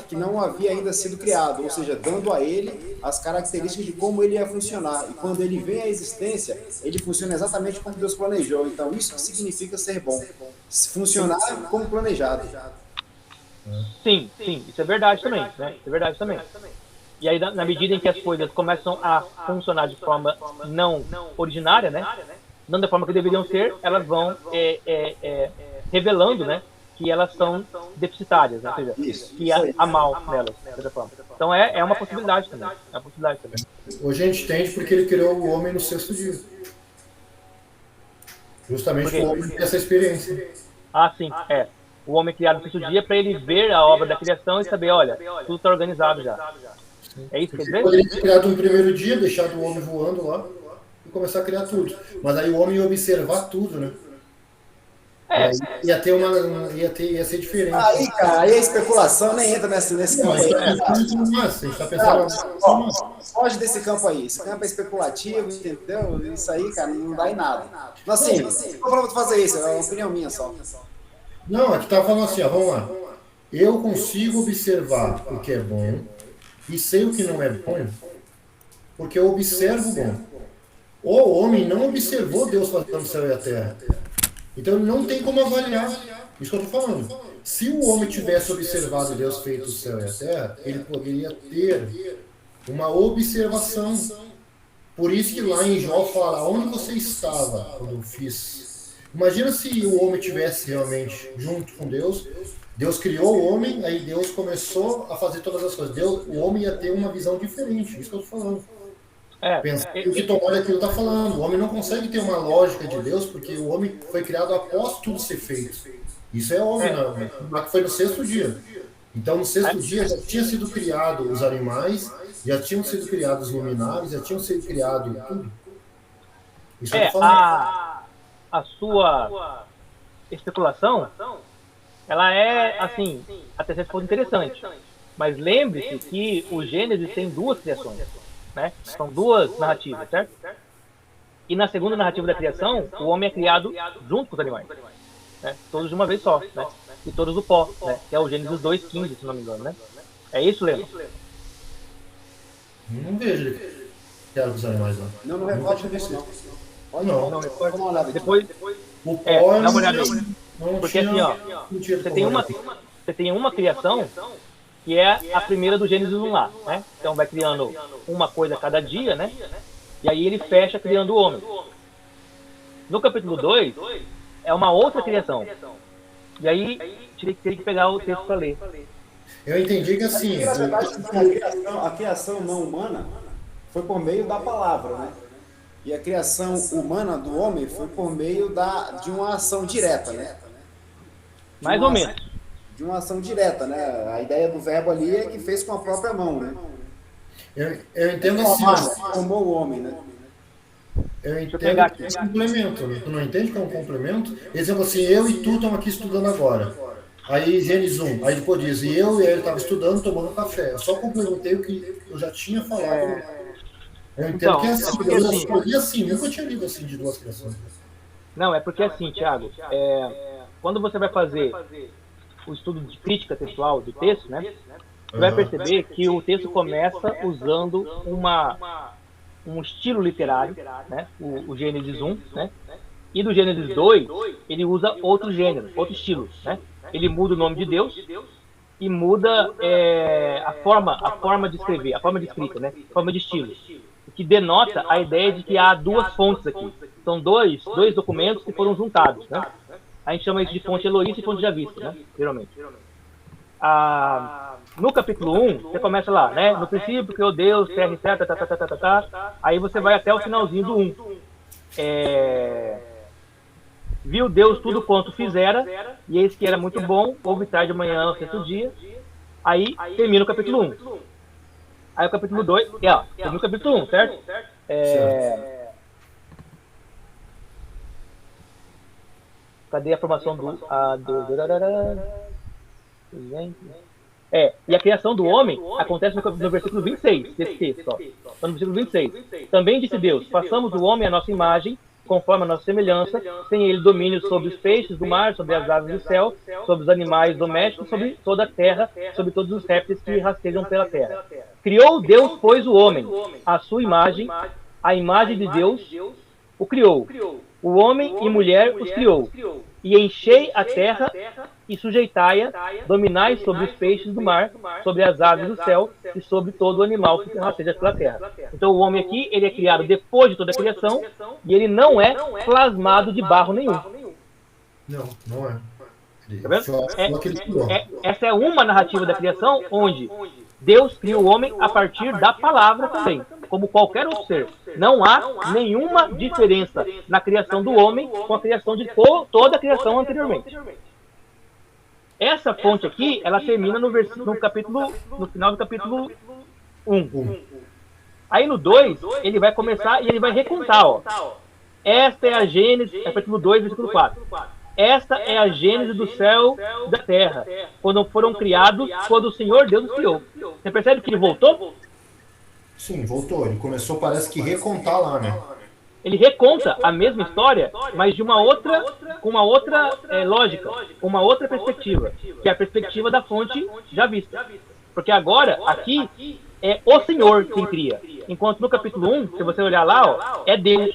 que não havia ainda sido criado, ou seja, dando a ele as características de como ele ia funcionar. E quando ele vem à existência, ele funciona exatamente como Deus planejou. Então, isso que significa ser bom. Funcionar como planejado. Sim, isso é verdade também, né? Isso é verdade também. E aí, na medida em que as coisas começam a funcionar de forma não originária, né? Não da forma que deveriam ser, elas vão revelando, né, que elas são deficitárias, né? Ou seja, que há mal nelas, de certa forma. Então é uma possibilidade também. É uma possibilidade também. Hoje a gente entende porque ele criou o homem no 6º dia. Justamente para o homem ter essa experiência. Ah, sim, o homem criado no 6º dia para ele ver a obra da criação e saber, olha, tudo está organizado já. É isso que quer dizer? Ele poderia ter criado no primeiro dia, deixado o homem voando lá e começar a criar tudo. Mas aí o homem ia observar tudo, né? Ia ser diferente. Aí, cara, aí a especulação nem entra nesse campo aí. A gente tá pensando. Foge desse campo aí. Esse campo é especulativo, entendeu? Isso aí, cara, não dá em nada. Mas assim, não vou fazer isso, é uma opinião minha só. Não, aqui tá falando assim, ó, vamos lá. Eu consigo observar o que é bom e sei o que não é bom, porque eu observo o bom. O homem não observou Deus fazendo o céu e a terra. Então ele não tem como avaliar. Isso que eu estou falando. Se o homem tivesse observado Deus feito o céu e a terra, ele poderia ter uma observação. Por isso que lá em Jó fala, onde você estava quando eu fiz? Imagina se o homem tivesse realmente junto com Deus. Deus criou o homem, aí Deus começou a fazer todas as coisas. O homem ia ter uma visão diferente. Isso que eu estou falando. Pensar o que Tomás aquilo está falando. O homem não consegue ter uma lógica de Deus, porque o homem foi criado após tudo ser feito. Isso é homem, mas foi no 6º dia. Então, no 6º dia já tinha sido criado os animais, já tinham sido criados os luminares, já tinham sido criado tudo. Isso a sua especulação, ela é, assim, até certo ponto interessante. Mas lembre-se que o Gênesis tem 2 criações. Né? São 2 narrativas, certo? E na segunda narrativa da criação, o homem é criado junto com os animais, né? Todos de uma vez só, né? E todos do pó, né? Que é o Gênesis 2:15, se não me engano, né? É isso, Leno? Não vejo ele criado com os animais, não. Não recorte disso, não. Olha, não recorte. Vamos lá, depois o pó dá uma olhada aí. Porque assim, ó, você tem uma criação que é a primeira do Gênesis 1 lá, né? Então vai criando uma coisa a cada dia, né? E aí ele fecha criando o homem. No capítulo 2, é uma outra criação. E aí, teria que pegar o texto para ler. Eu entendi que assim... Na verdade, a criação não humana foi por meio da palavra, né? E a criação humana do homem foi por meio de uma ação direta, né? Mais ou menos. De uma ação direta, né? A ideia do verbo ali é que fez com a própria mão, né? Eu entendo assim. Formou o homem, né? Eu entendo que é um complemento. Tu não entende que é um complemento? Exemplo assim, eu e tu estamos aqui estudando agora. Aí Gênesis 1, aí depois diz, e eu e ele estavam estudando, tomando café. Eu só complementei o que eu já tinha falado. Eu entendo então, que é assim. Eu li assim, nunca tinha lido assim de 2 criações. Não, é porque assim, Thiago, quando você vai fazer o estudo de crítica textual do texto, né? Você vai perceber que o texto começa usando um estilo literário, né? O Gênesis 1, né? E do Gênesis 2, ele usa outro gênero, outro estilo, né? ele muda o nome de Deus e muda a forma de escrever, a forma de escrita, né? A forma de estilo. O que denota a ideia de que há duas fontes aqui. São dois documentos que foram juntados, né? A gente chama isso de fonte Eloísta e fonte Javista, né? Geralmente. No capítulo 1, você começa lá, né? No princípio criou Deus, terra e céu, aí você vai até o finalzinho do 1. Viu Deus tudo quanto fizera, e eis que era muito bom, houve tarde de manhã ao sexto dia. Aí termina o capítulo 1. Aí o capítulo 2, termina o capítulo 1, certo? Cadê a formação e a criação do homem acontece no versículo 26 desse texto. Ó. No versículo 26. Também disse Deus, façamos o homem à nossa imagem, conforme a nossa semelhança, tem ele domínio sobre os peixes do mar, sobre as aves do céu, sobre os animais domésticos, sobre toda a terra, sobre todos os répteis que rastejam pela terra. Criou Deus, pois, o homem, à sua imagem, a imagem de Deus o criou. O homem e mulher os criou. E enchei a terra e sujeitai-a, dominai sobre os peixes do mar, sobre as aves do céu e sobre todo o animal que rasteja pela terra. Então o homem aqui, ele é criado depois de toda a criação e ele não é plasmado de barro nenhum. Não é. Tá vendo? Essa é uma narrativa da criação onde Deus cria o homem a partir da palavra também, como qualquer outro ser. Não há nenhuma diferença na criação do homem com a criação de toda a criação anteriormente. Essa fonte aqui, ela termina no final do capítulo 1. Aí no 2, ele vai começar e ele vai recontar, ó. Esta é a Gênesis, capítulo 2, versículo 4. Esta é a gênese do céu e da terra, quando foram criados, quando o Senhor Deus os criou. Você percebe que ele voltou? Sim, voltou. Ele começou, parece que, recontar lá, né? Ele reconta a mesma história, mas de com uma outra lógica, com uma outra perspectiva, que é a perspectiva da fonte já vista. Porque agora, aqui, é o Senhor quem cria. Enquanto no capítulo 1, se você olhar lá, ó, é Deus.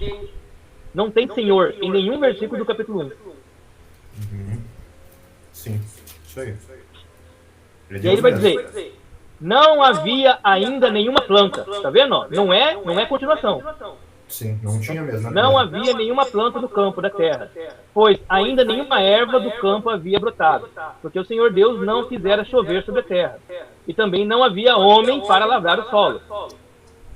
Não tem Senhor em nenhum versículo do capítulo 1. Sim, isso aí. E aí ele vai dizer, não havia ainda nenhuma planta. Tá vendo? Não é continuação. Sim, não tinha mesmo. Não havia nenhuma planta do campo da terra, pois ainda nenhuma erva do campo havia brotado, porque o Senhor Deus não fizera chover sobre a terra. E também não havia homem para lavrar o solo.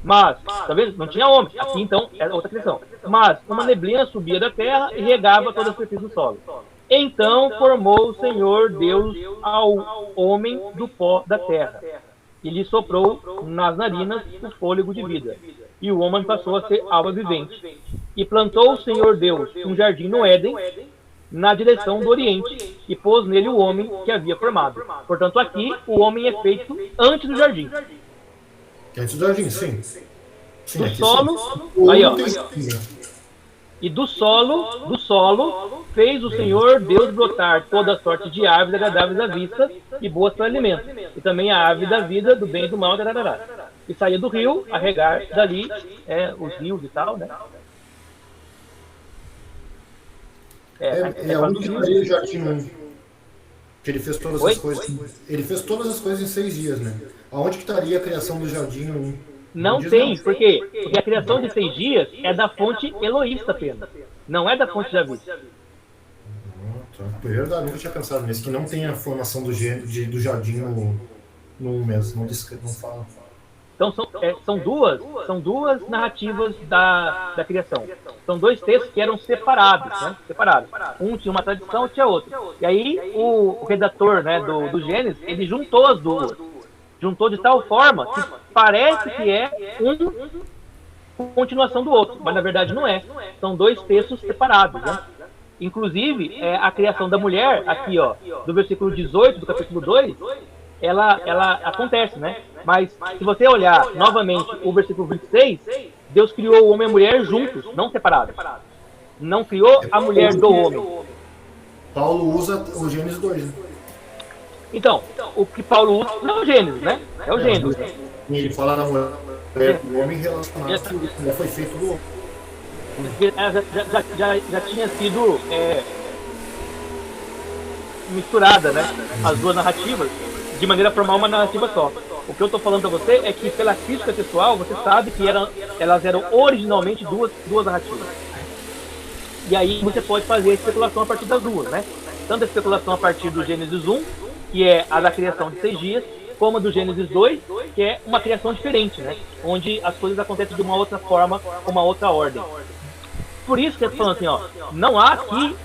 Mas, tá vendo? Não tinha homem. Aqui então é outra questão. Mas uma neblina subia da terra e regava toda a superfície do solo. Então formou o Senhor Deus ao homem do pó da terra, e lhe soprou nas narinas o fôlego de vida. E o homem passou a ser alma vivente. E plantou o Senhor Deus um jardim no Éden, na direção do Oriente, e pôs nele o homem que havia formado. Portanto, aqui o homem é feito antes do jardim. Antes do jardim, sim. Do solo, aí ó. E do solo fez o Senhor Deus brotar toda sorte de aves agradáveis à vista e boas para alimento. E também a ave da vida, do bem e do mal, e saía do rio a regar dali os rios e tal, né? Onde que estaria o jardim 1? Que ele fez todas as coisas. Ele fez todas as coisas em 6 dias, né? Aonde que estaria a criação do jardim 1? Não tem, por quê? Porque a criação de 6 dias é da fonte Eloísta apenas. Não é da fonte Javista. Tá. É verdade, nunca tinha pensado nisso, que não tem a formação do jardim no 1 mesmo, não fala. Então são duas narrativas da criação. São 2 textos que eram separados, né? Separados. Um tinha uma tradição, tinha outra. E aí o redator, né, do Gênesis, ele juntou as duas. Juntou de tal forma que parece que é continuação do outro, mas na verdade não é. São 2 textos separados, né? Inclusive, a criação da mulher, aqui ó, do versículo 18 do capítulo 2, ela acontece, né? Mas se você olhar novamente o versículo 26, Deus criou o homem e a mulher juntos, não separados. Não criou a mulher do homem. Paulo usa o Gênesis 2, né? Então, o que Paulo usa é o Gênesis, né? É o Gênesis. Ele fala na mulher do homem relacionado que a mulher foi feito do homem. Já tinha sido misturada, né? As duas narrativas, de maneira a formar uma narrativa só. O que eu estou falando para você é que, pela crítica textual, você sabe que elas eram originalmente duas narrativas. E aí você pode fazer a especulação a partir das duas, né? Tanto a especulação a partir do Gênesis 1, que é a da criação de 6 dias, como a do Gênesis 2, que é uma criação diferente, né? Onde as coisas acontecem de uma outra forma, com uma outra ordem. Por isso que eu estou falando assim, ó, não há aqui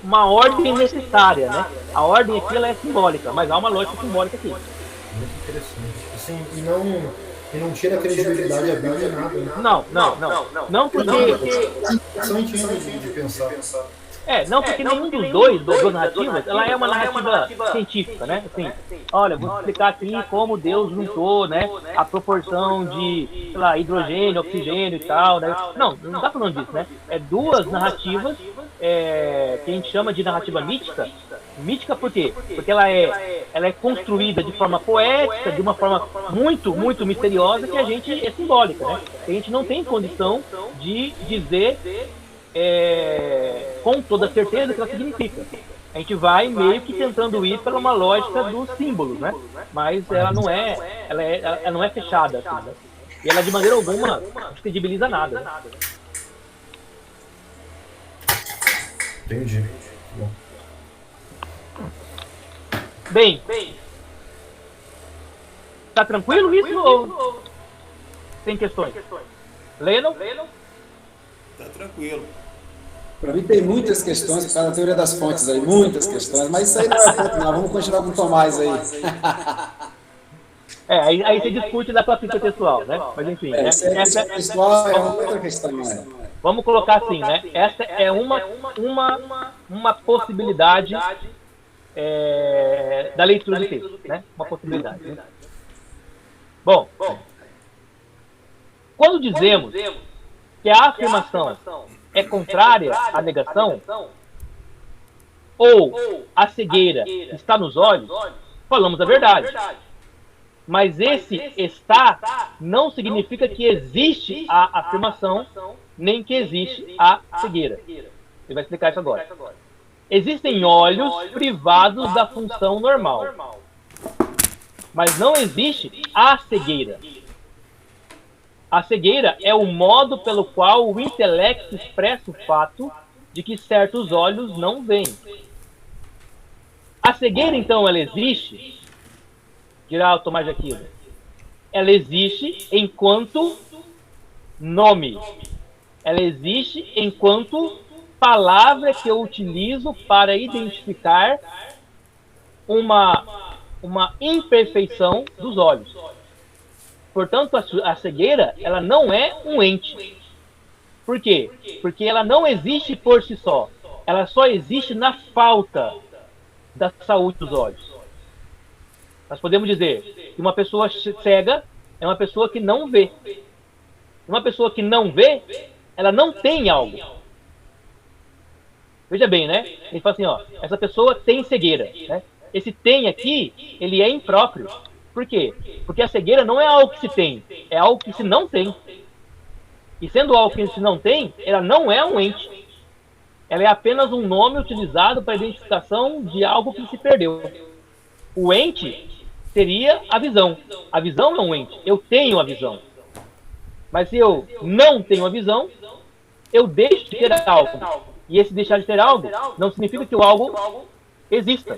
uma ordem necessária, né? A ordem aqui ela é simbólica, mas há uma lógica simbólica aqui. Muito interessante. Assim, e não tira a credibilidade a Bíblia em nada, né? Não porque... Não entendo de pensar. Não porque nenhum dos dois, das duas narrativas, ela é uma narrativa científica, né? Assim, olha, vou explicar aqui como Deus juntou, né, a proporção de, sei lá, hidrogênio, oxigênio e tal, né? Não tá falando disso, né? É duas narrativas que a gente chama de narrativa mítica. Mítica por quê? Porque ela é construída de forma poética, de uma forma muito, muito misteriosa, que a gente é simbólica, né? A gente não tem condição de dizer com toda certeza o que ela significa. A gente vai meio que tentando ir pela uma lógica dos símbolos, né? Mas ela não é fechada, assim, né? E ela de maneira alguma descredibiliza nada. Né? Entendi. Bom. Bem, tá tranquilo isso ou tem questões? Lennon? Tá tranquilo. Para mim tem muitas questões por causa da teoria das fontes aí, muitas questões, mas isso aí não é ponto, não. Vamos continuar com o Tomás aí. Aí você discute da crítica textual, né? Mas enfim, né? Essa textual é uma outra questão, né? Vamos colocar assim, né? Essa é uma possibilidade da leitura do texto, né? Uma possibilidade. Né? Bom, quando dizemos que a afirmação é contrária à negação, ou a cegueira está nos olhos, falamos a verdade. Mas esse está não significa que existe a afirmação, nem que existe a cegueira. Ele vai explicar isso agora. Existem olhos privados da função normal, mas não existe a cegueira. A cegueira é o modo pelo qual o intelecto expressa o fato de que certos olhos não veem. A cegueira, então, ela existe, dirá o Tomás de Aquino, ela existe enquanto nome. Ela existe enquanto palavra que eu utilizo para identificar uma imperfeição dos olhos. Portanto, a cegueira, ela não é um ente. Por quê? Porque ela não existe por si só. Ela só existe na falta da saúde dos olhos. Nós podemos dizer que uma pessoa cega é uma pessoa que não vê. Uma pessoa que não vê, ela não tem algo. Veja bem, né? Ele fala assim, ó, essa pessoa tem cegueira, né? Esse tem aqui, ele é impróprio. Por quê? Porque a cegueira não é algo que se tem, é algo que se não tem. E sendo algo que se não tem, ela não é um ente. Ela é apenas um nome utilizado para a identificação de algo que se perdeu. O ente seria a visão. A visão é um ente. Eu tenho a visão. Mas se eu não tenho a visão, eu deixo de ter algo. E esse deixar de ter algo não significa que o algo exista.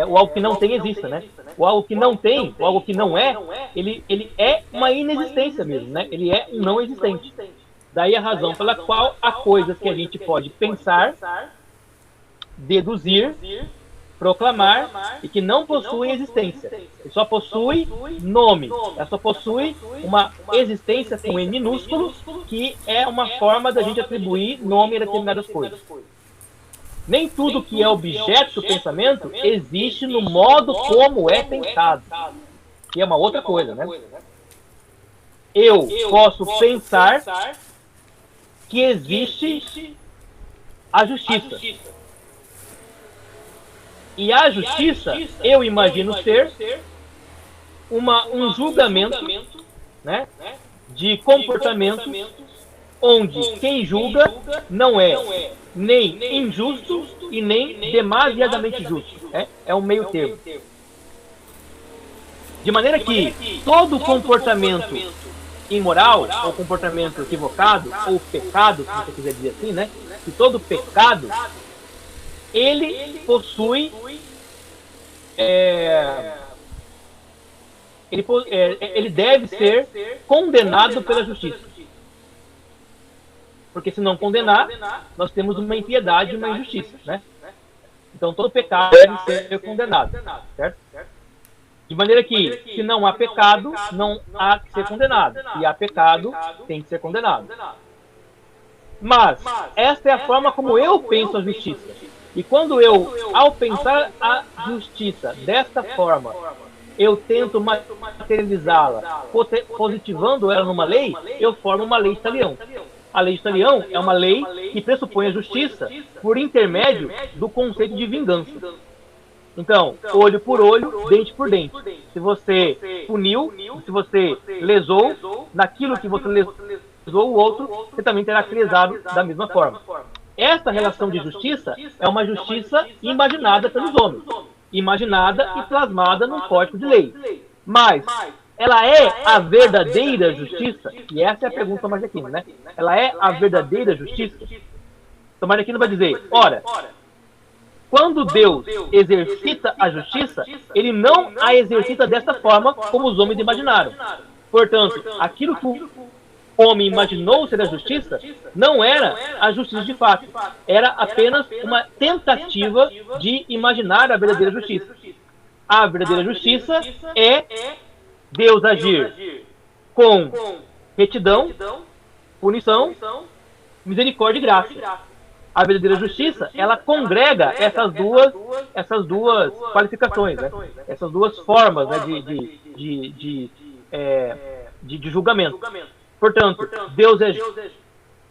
O algo que não tem exista, né? O algo que não tem, o algo que não é, ele é uma inexistência mesmo, né? Ele é um não existente. Daí a razão pela qual há coisas que a gente pode pensar, deduzir, proclamar e que não possuem existência. Ele só possui nome. Ela só possui uma existência com E minúsculo, que é uma forma da gente atribuir nome a determinadas coisas. Nem tudo que é objeto do pensamento existe no modo como é pensado. Que é uma outra coisa, né? Eu posso pensar que existe a justiça. E a justiça, eu imagino ser um julgamento, né, de comportamentos onde quem julga não é nem injusto e nem demasiadamente justo. É um meio termo. De maneira que todo comportamento imoral, ou comportamento equivocado, ou pecado, se você quiser dizer assim, né? Que todo pecado, ele possui... ele deve ser condenado pela justiça. Porque se não condenar, nós temos uma impiedade e uma injustiça, né? Então todo pecado deve ser condenado, certo? De maneira que, se não há pecado, não há que ser condenado. E há pecado, tem que ser condenado. Mas, esta é a forma como eu penso a justiça. E quando eu, ao pensar a justiça desta forma, eu tento materializá-la, positivando ela numa lei, eu formo uma lei de talião. A lei de talião é uma lei que pressupõe a justiça por intermédio do conceito de vingança. Então, olho por olho, dente por dente. Se você puniu, se você lesou, naquilo que você lesou o outro, você também terá que lesado da mesma forma. Esta relação de justiça é uma justiça imaginada pelos homens. Imaginada e plasmada num código de lei. Mas ela é a verdadeira justiça? E essa é a pergunta mais aqui, né? Ela é a verdadeira justiça? Então, mais aqui vai dizer, ora, quando Deus exercita a justiça, ele não a exercita desta forma como os homens imaginaram. Portanto, aquilo que o homem imaginou ser a justiça não era a justiça de fato. Era apenas uma tentativa de imaginar a verdadeira justiça. A verdadeira justiça é Deus agir com retidão, punição, misericórdia e graça. A verdadeira justiça, ela congrega essas duas qualificações, né? Essas duas formas, né, de julgamento. Portanto, Deus é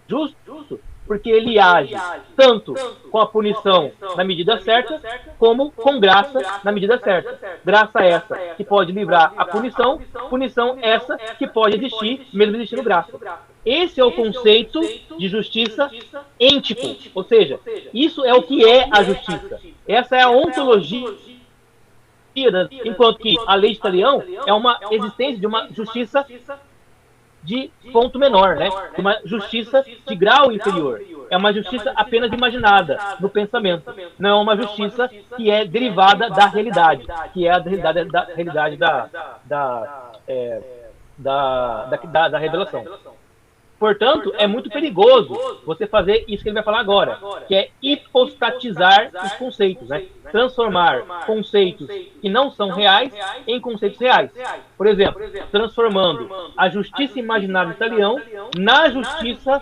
justo porque ele age tanto com a punição na medida certa, como com graça na medida certa. Graça essa que pode livrar a punição, punição essa que pode existir, mesmo existindo graça. Esse é o conceito de justiça êntico, ou seja, isso é o que é a justiça. Essa é a ontologia, enquanto que a lei de talião é uma existência de uma justiça de ponto menor, né? Uma justiça de grau inferior. É uma justiça apenas imaginada no pensamento. Não é uma justiça que é derivada da realidade, que é a realidade da revelação. Portanto, é muito perigoso você fazer isso que ele vai falar agora, que é hipostatizar os conceitos, né? Transformar conceitos que não são reais em conceitos reais. Por exemplo, transformando a justiça imaginária de talião na justiça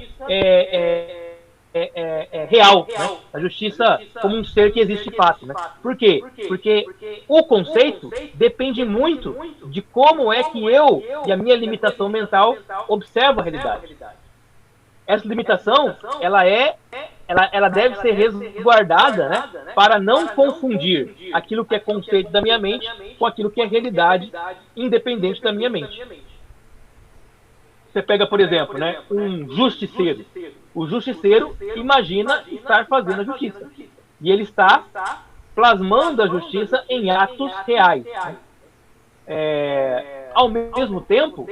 real, né? A justiça como um ser que existe de fato, né? Por quê? Porque o conceito depende muito de como é que eu e a minha limitação mental observo a realidade. Essa limitação, ela deve ser resguardada, né? Para não confundir aquilo que é conceito da minha mente com aquilo que é realidade independente da minha mente. Você pega, por exemplo, né, um justiceiro. O justiceiro imagina estar fazendo a justiça. E ele está plasmando a justiça em atos reais. Né? Ao mesmo tempo,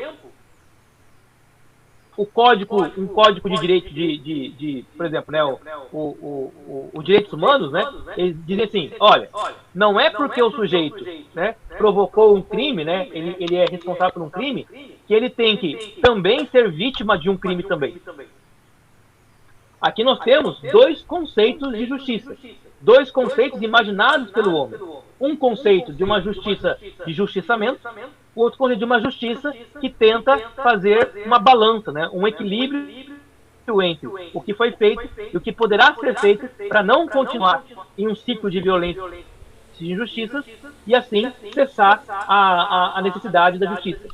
um código de direito por exemplo, né, os direitos humanos, né, eles dizem assim, olha, não é porque o sujeito, né, provocou um crime, né, ele é responsável por um crime, que ele tem que também ser vítima de um crime também. Aqui nós temos dois conceitos de justiça, dois conceitos imaginados pelo homem. Um conceito de uma justiça de justiçamento, o outro conceito de uma justiça que tenta fazer uma balança, né? Um equilíbrio entre o que foi feito e o que poderá ser feito para não continuar em um ciclo de violência e injustiças e assim cessar a necessidade da justiça.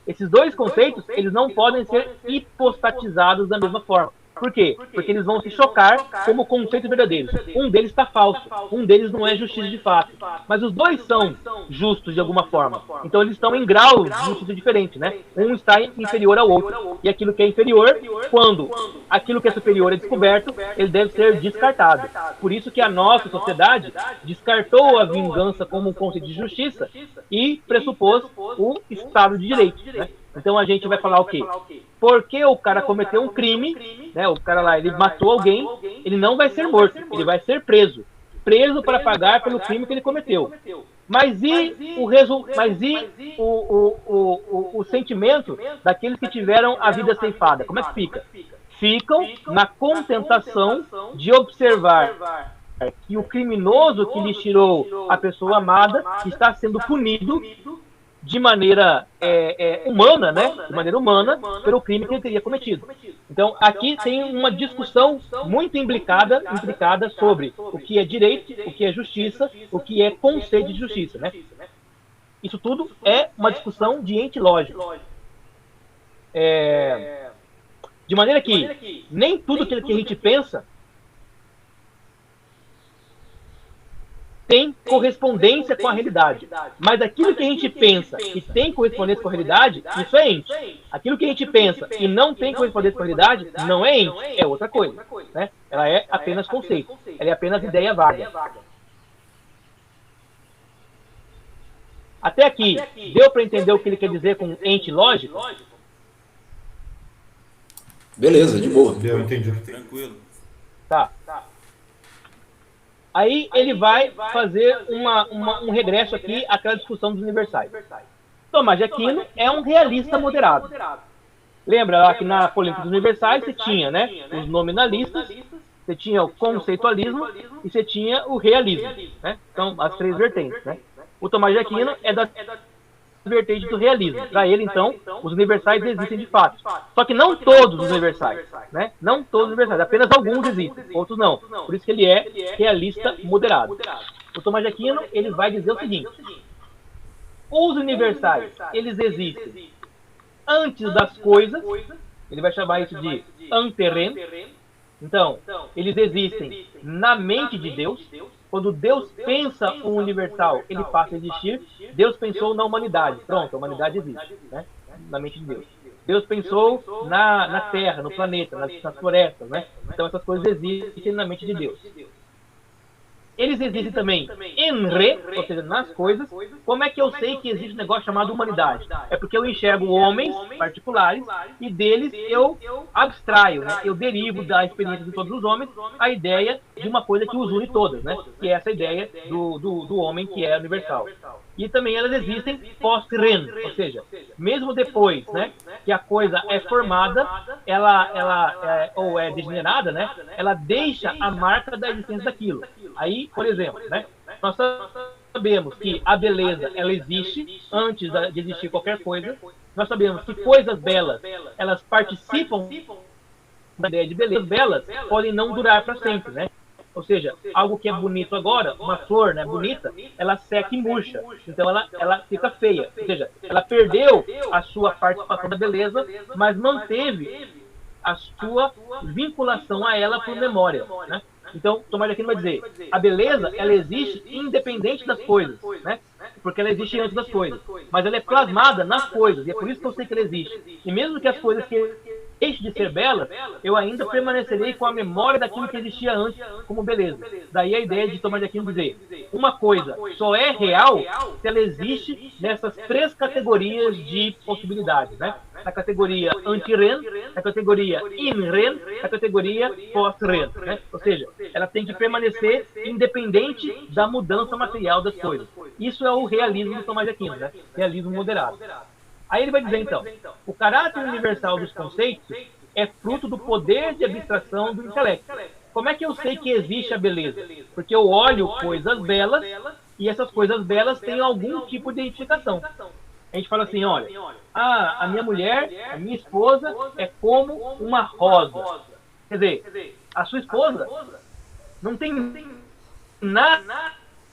Esses dois conceitos, eles não podem ser hipostatizados da mesma forma. Por quê? Porque eles vão se chocar como conceitos verdadeiros. Um deles está falso, um deles não é justiça de fato. Mas os dois são justos de alguma forma. Então eles estão em graus de justiça diferentes, né? Um está inferior ao outro. E aquilo que é inferior, quando aquilo que é superior é descoberto, ele deve ser descartado. Por isso que a nossa sociedade descartou a vingança como um conceito de justiça e pressupôs o Estado de Direito, né? Então a gente vai falar o quê? Porque o cara cometeu um crime, né? O cara lá, ele matou alguém, ele não vai ser morto, ele vai ser preso. Preso para pagar pelo crime que ele cometeu. Mas e o sentimento daqueles que tiveram a vida ceifada? Como é que fica? Ficam na contentação de observar que o criminoso que lhes tirou a pessoa amada está sendo punido de maneira humana, né? De maneira humana, pelo crime que ele teria cometido. Então, aqui tem uma discussão muito implicada sobre o que é direito, o que é justiça, o que é conceito de justiça, né? Isso tudo é uma discussão de ente lógico. De maneira que nem tudo que a gente pensa tem correspondência com a realidade. Mas aquilo que a gente pensa e tem correspondência com a realidade, isso é ente. Aquilo que a gente pensa e não tem correspondência com a realidade, não é ente, é outra coisa, né? Ela é apenas conceito. Ela é apenas ideia vaga. Até aqui, deu para entender o que ele quer dizer com ente lógico? Beleza, de boa. Eu entendi. Tranquilo. Tá. Aí ele vai fazer um regresso aqui àquela discussão dos universais. Tomás de Aquino é um realista moderado. Lembra lá que na polêmica dos universais você tinha, né, os nominalistas, você tinha o conceitualismo e você tinha o realismo, né? Então, as três vertentes, né? O Tomás de Aquino é da vertente do realismo. Para ele, então, os universais existem de fato. Só que não todos os universais, né? Não todos os universais, apenas alguns existem, outros não. Por isso que ele é realista moderado. O Tomás de Aquino, ele vai dizer o seguinte: os universais, eles existem antes das coisas, ele vai chamar isso de anterren. Então, eles existem na mente de Deus. Quando Deus pensa o universal, ele passa a existir. Deus pensou na humanidade. Pronto, a humanidade existe, né? Na mente de Deus. Deus pensou na Terra, no planeta, nas florestas, né? Então essas coisas existem na mente de Deus. Eles existem também em re, ou seja, nas coisas. Como é que eu sei que existe um negócio chamado humanidade? É porque eu enxergo homens particulares e deles eu abstraio, né? Eu derivo da experiência de todos os homens a ideia de uma coisa que os une todas, né? Que é essa ideia do homem que é universal. E também elas existem post-ren, ou seja, mesmo depois, né, que a coisa é formada, ou é degenerada, né, ela deixa a marca da existência daquilo. Aí, por exemplo, né, nós sabemos que a beleza, ela existe antes de existir qualquer coisa. Nós sabemos que coisas belas, elas participam da ideia de beleza. Belas podem não durar para sempre, né? Ou seja, algo que é bonito agora, uma flor, né, bonita, ela seca e murcha. Então ela fica feia. Ou seja, ela perdeu a sua participação da beleza, mas manteve a sua vinculação a ela por memória, né? Então, Tomás de Aquino vai dizer, a beleza, ela existe independente das coisas, né? Porque ela existe antes das coisas. Mas ela é plasmada nas coisas, e é por isso que eu sei que ela existe. E mesmo que as coisas que deixem de ser belas, eu ainda permanecerei com a memória daquilo que existia antes como beleza. Daí a ideia de Tomás de Aquino dizer, uma coisa só é real se ela existe nessas três categorias de possibilidades, né? Na categoria anti-ren, na categoria in-ren, na categoria post-ren, né? Ou seja, ela tem que permanecer independente da mudança material das coisas. Isso é o realismo do Tomás de Aquino, né? Realismo moderado. Aí ele vai dizer, então, o caráter universal dos conceitos é fruto do poder de abstração do intelecto. Como é que eu sei que existe a beleza? Porque eu olho coisas belas e essas coisas belas têm algum tipo de identificação. A gente fala assim, olha, a minha mulher, a minha esposa é como uma rosa. Quer dizer, a sua esposa não tem nada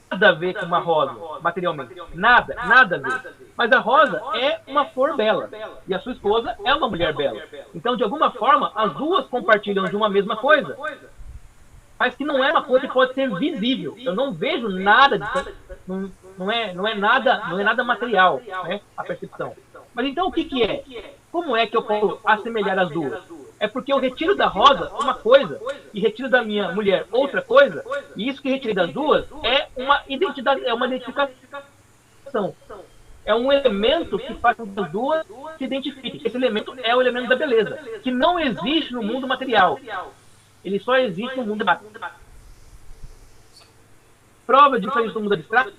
a ver com uma rosa, materialmente. Nada a ver. Mas a rosa é uma flor bela. E a sua esposa é uma mulher bela. Então, de alguma forma, as duas compartilham de uma mesma coisa, mas que não é uma coisa que pode ser visível. Eu não vejo nada disso. Não é nada material, né, a percepção. Mas então o que é? Como é que eu posso assemelhar as duas? É porque eu retiro da rosa uma coisa e retiro da minha mulher outra coisa, e isso que retirei das duas é uma identidade, é uma identificação. É um elemento que faz com que as duas se identifiquem. Esse elemento é o elemento da beleza, que não existe no mundo material. Ele só existe no mundo abstrato. Prova de diferença do mundo abstrato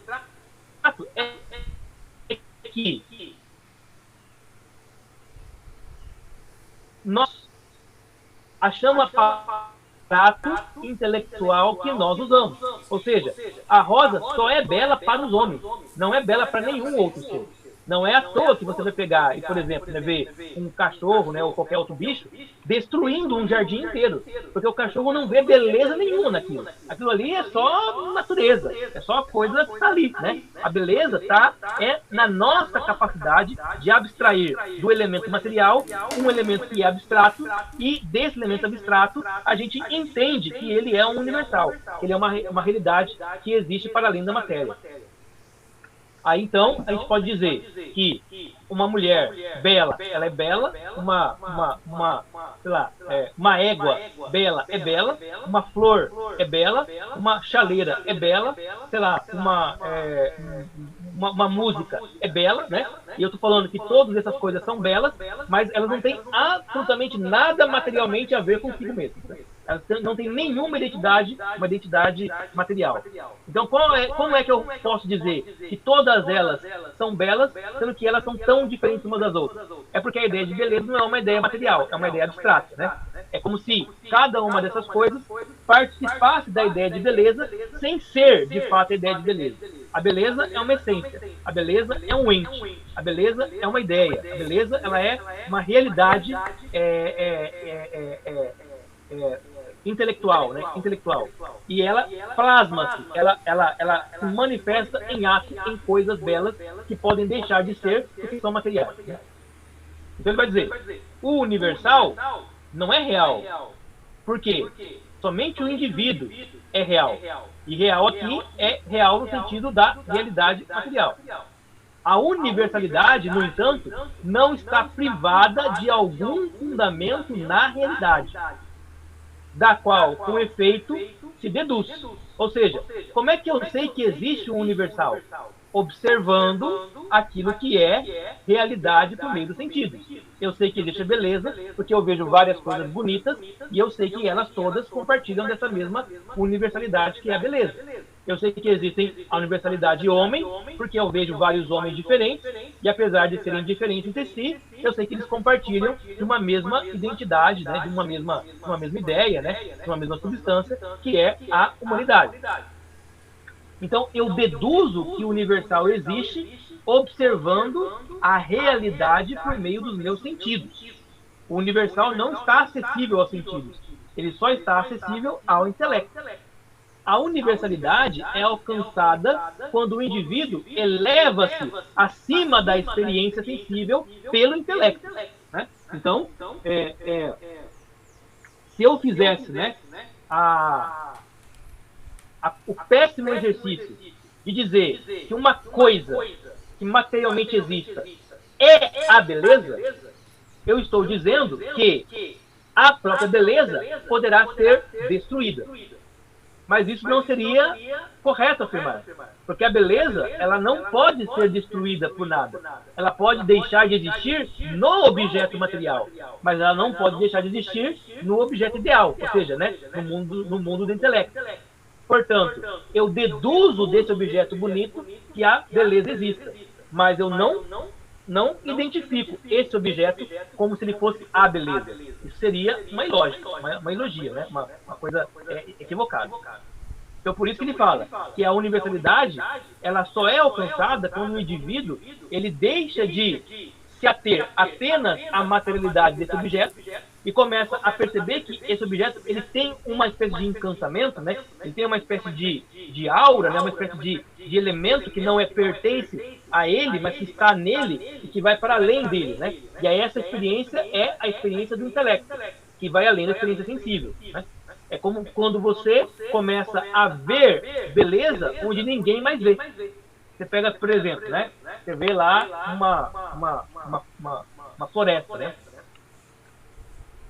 é que nós achamos aparato intelectual que nós usamos. Ou seja, a rosa só é bela para os homens, não é bela para nenhum outro ser. Não é à toa que você vai pegar e, por exemplo, né, ver um cachorro, né, ou qualquer outro bicho destruindo um jardim inteiro. Porque o cachorro não vê beleza nenhuma naquilo. Aquilo ali é só natureza, é só coisa que está ali, né? A beleza é na nossa capacidade de abstrair do elemento material um elemento que é abstrato, e desse elemento abstrato a gente entende que ele é um universal, que ele é uma realidade que existe para além da matéria. Aí então a gente pode dizer que uma mulher bela, ela é bela, uma égua bela é bela, uma flor é bela, uma chaleira é bela, sei lá, uma música é bela, né? E eu tô falando que todas essas coisas são belas, mas elas não têm absolutamente nada materialmente a ver consigo mesmas, né? Elas não têm nenhuma identidade, uma identidade material. Então, como é que eu posso dizer que todas elas são belas, sendo que elas são tão diferentes umas das outras? É porque a ideia de beleza não é uma ideia material, é uma ideia abstrata, né? É como se cada uma dessas coisas participasse da ideia de beleza sem ser, de fato, a ideia de beleza. A beleza é uma essência, a beleza é um ente, a beleza é uma ideia, a beleza ela é uma realidade intelectual, né? Intelectual. E ela plasma-se, ela se manifesta em atos, em coisas belas que podem deixar de ser porque são materiais, né? Então ele vai dizer, o universal não é real. Por quê? Somente o indivíduo é real. E real aqui é real no sentido da realidade material. A universalidade, no entanto, não está privada de algum fundamento na realidade, da qual, com efeito, se deduz. Ou seja, como é que eu sei que existe um universal? Observando aquilo que é realidade por meio dos sentidos. Eu sei que existe a beleza, porque eu vejo várias coisas bonitas, e eu sei que elas todas compartilham dessa mesma universalidade que é a beleza. Eu sei que existem a universalidade homem, porque eu vejo vários homens diferentes, e apesar de serem diferentes entre si, eu sei que eles compartilham de uma mesma identidade, né, de uma mesma ideia, né, de uma mesma substância, que é a humanidade. Então, eu deduzo que o universal existe observando a realidade por meio dos meus sentidos. O universal não está acessível aos sentidos, ele só está acessível ao intelecto. A universalidade é alcançada quando o indivíduo eleva-se acima da experiência sensível pelo intelecto, né? Então, se eu fizesse, né, o péssimo exercício de dizer que uma coisa que materialmente exista é a beleza, eu estou dizendo que a própria beleza poderá ser destruída. Mas isso não seria correto afirmar, porque a beleza ela não pode ser destruída por nada. Ela pode deixar de existir no objeto material, mas ela não pode deixar de existir no objeto ideal, ou seja, né, no mundo do intelecto. Portanto, eu deduzo desse objeto bonito que a beleza exista, mas eu não identifico esse objeto como se ele fosse a beleza. Isso seria uma ilógica, uma ilogia, né? uma coisa equivocada. Então, por isso que ele fala que a universalidade ela só é alcançada quando o indivíduo ele deixa de se ater apenas à materialidade desse objeto e começa a perceber que esse objeto ele tem uma espécie de encantamento, né? Ele tem uma espécie de aura, né? Uma espécie de elemento que não pertence a ele, mas que está nele e que vai para além dele, né? E aí essa experiência é a experiência do intelecto, que vai além da experiência sensível, né? É como quando você começa a ver beleza onde ninguém mais vê. Você pega, por exemplo, né? Você vê lá uma floresta, né?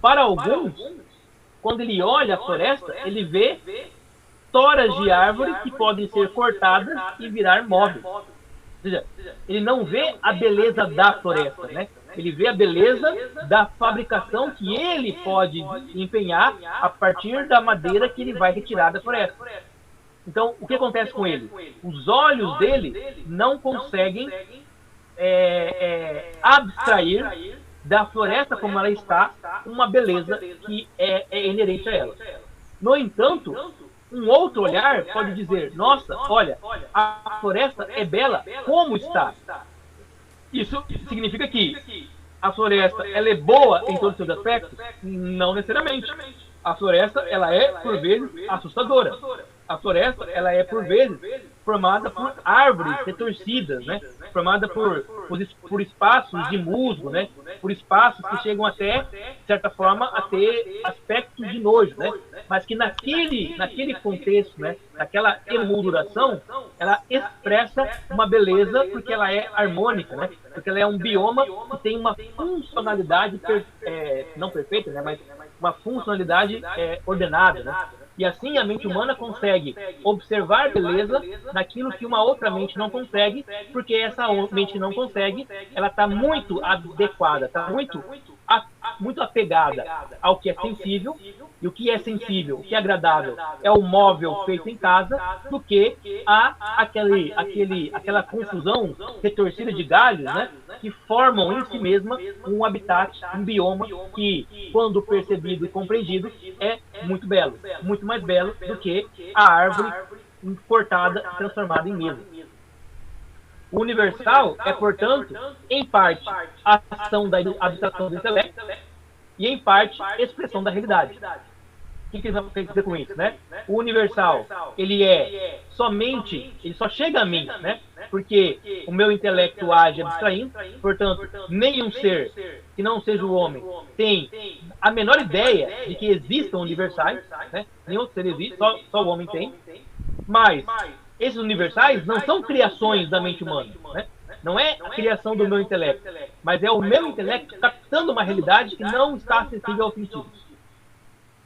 Para alguns, quando ele olha a floresta, ele vê toras de árvore que podem ser cortadas e virar móveis. Ou seja, ele não vê a beleza da floresta, né? Ele vê a beleza da fabricação que ele pode empenhar a partir da madeira que ele vai retirar da floresta. Então, o que acontece com ele? Os olhos dele não conseguem abstrair da floresta como ela está uma beleza que é inerente a ela. No entanto, um outro olhar pode dizer, nossa, olha, a floresta é bela como está. Isso significa que a floresta ela é boa em todos os seus aspectos? Não necessariamente. A floresta ela é, por vezes, assustadora. A floresta ela é, por vezes, formada por árvores retorcidas, né? Formada por espaços de musgo, né? Por espaços que chegam até, de certa forma, a ter aspectos de nojo, né? Mas que naquele contexto, né? Naquela emolduração, ela expressa uma beleza porque ela é harmônica, né? Porque ela é um bioma que tem uma funcionalidade, não perfeita, né? Mas uma funcionalidade ordenada, né? E assim a mente humana consegue observar beleza naquilo que uma outra mente não consegue, porque essa mente não consegue, ela está muito adequada, está muito apegada ao que é sensível, e o que é sensível, o que é agradável, é o móvel feito em casa, do que aquela confusão retorcida de galhos, né, que formam em si mesma um habitat, um bioma que, quando percebido e compreendido, é muito belo, muito mais belo do que a árvore cortada e transformada em mesa. O universal é, portanto, em parte, a ação da abstração do intelecto e, em parte, expressão da realidade. O que ele quer dizer com isso, né? O universal, ele só chega a mim, né? Porque o meu intelecto age abstraindo, portanto, nenhum ser que não seja o homem tem a menor ideia de que existam universais, né? Nenhum ser existe, só o homem tem. Mas esses universais não são criações da mente humana, né? Não é a criação do meu intelecto, mas é o meu intelecto captando uma realidade que não está acessível aos sentidos.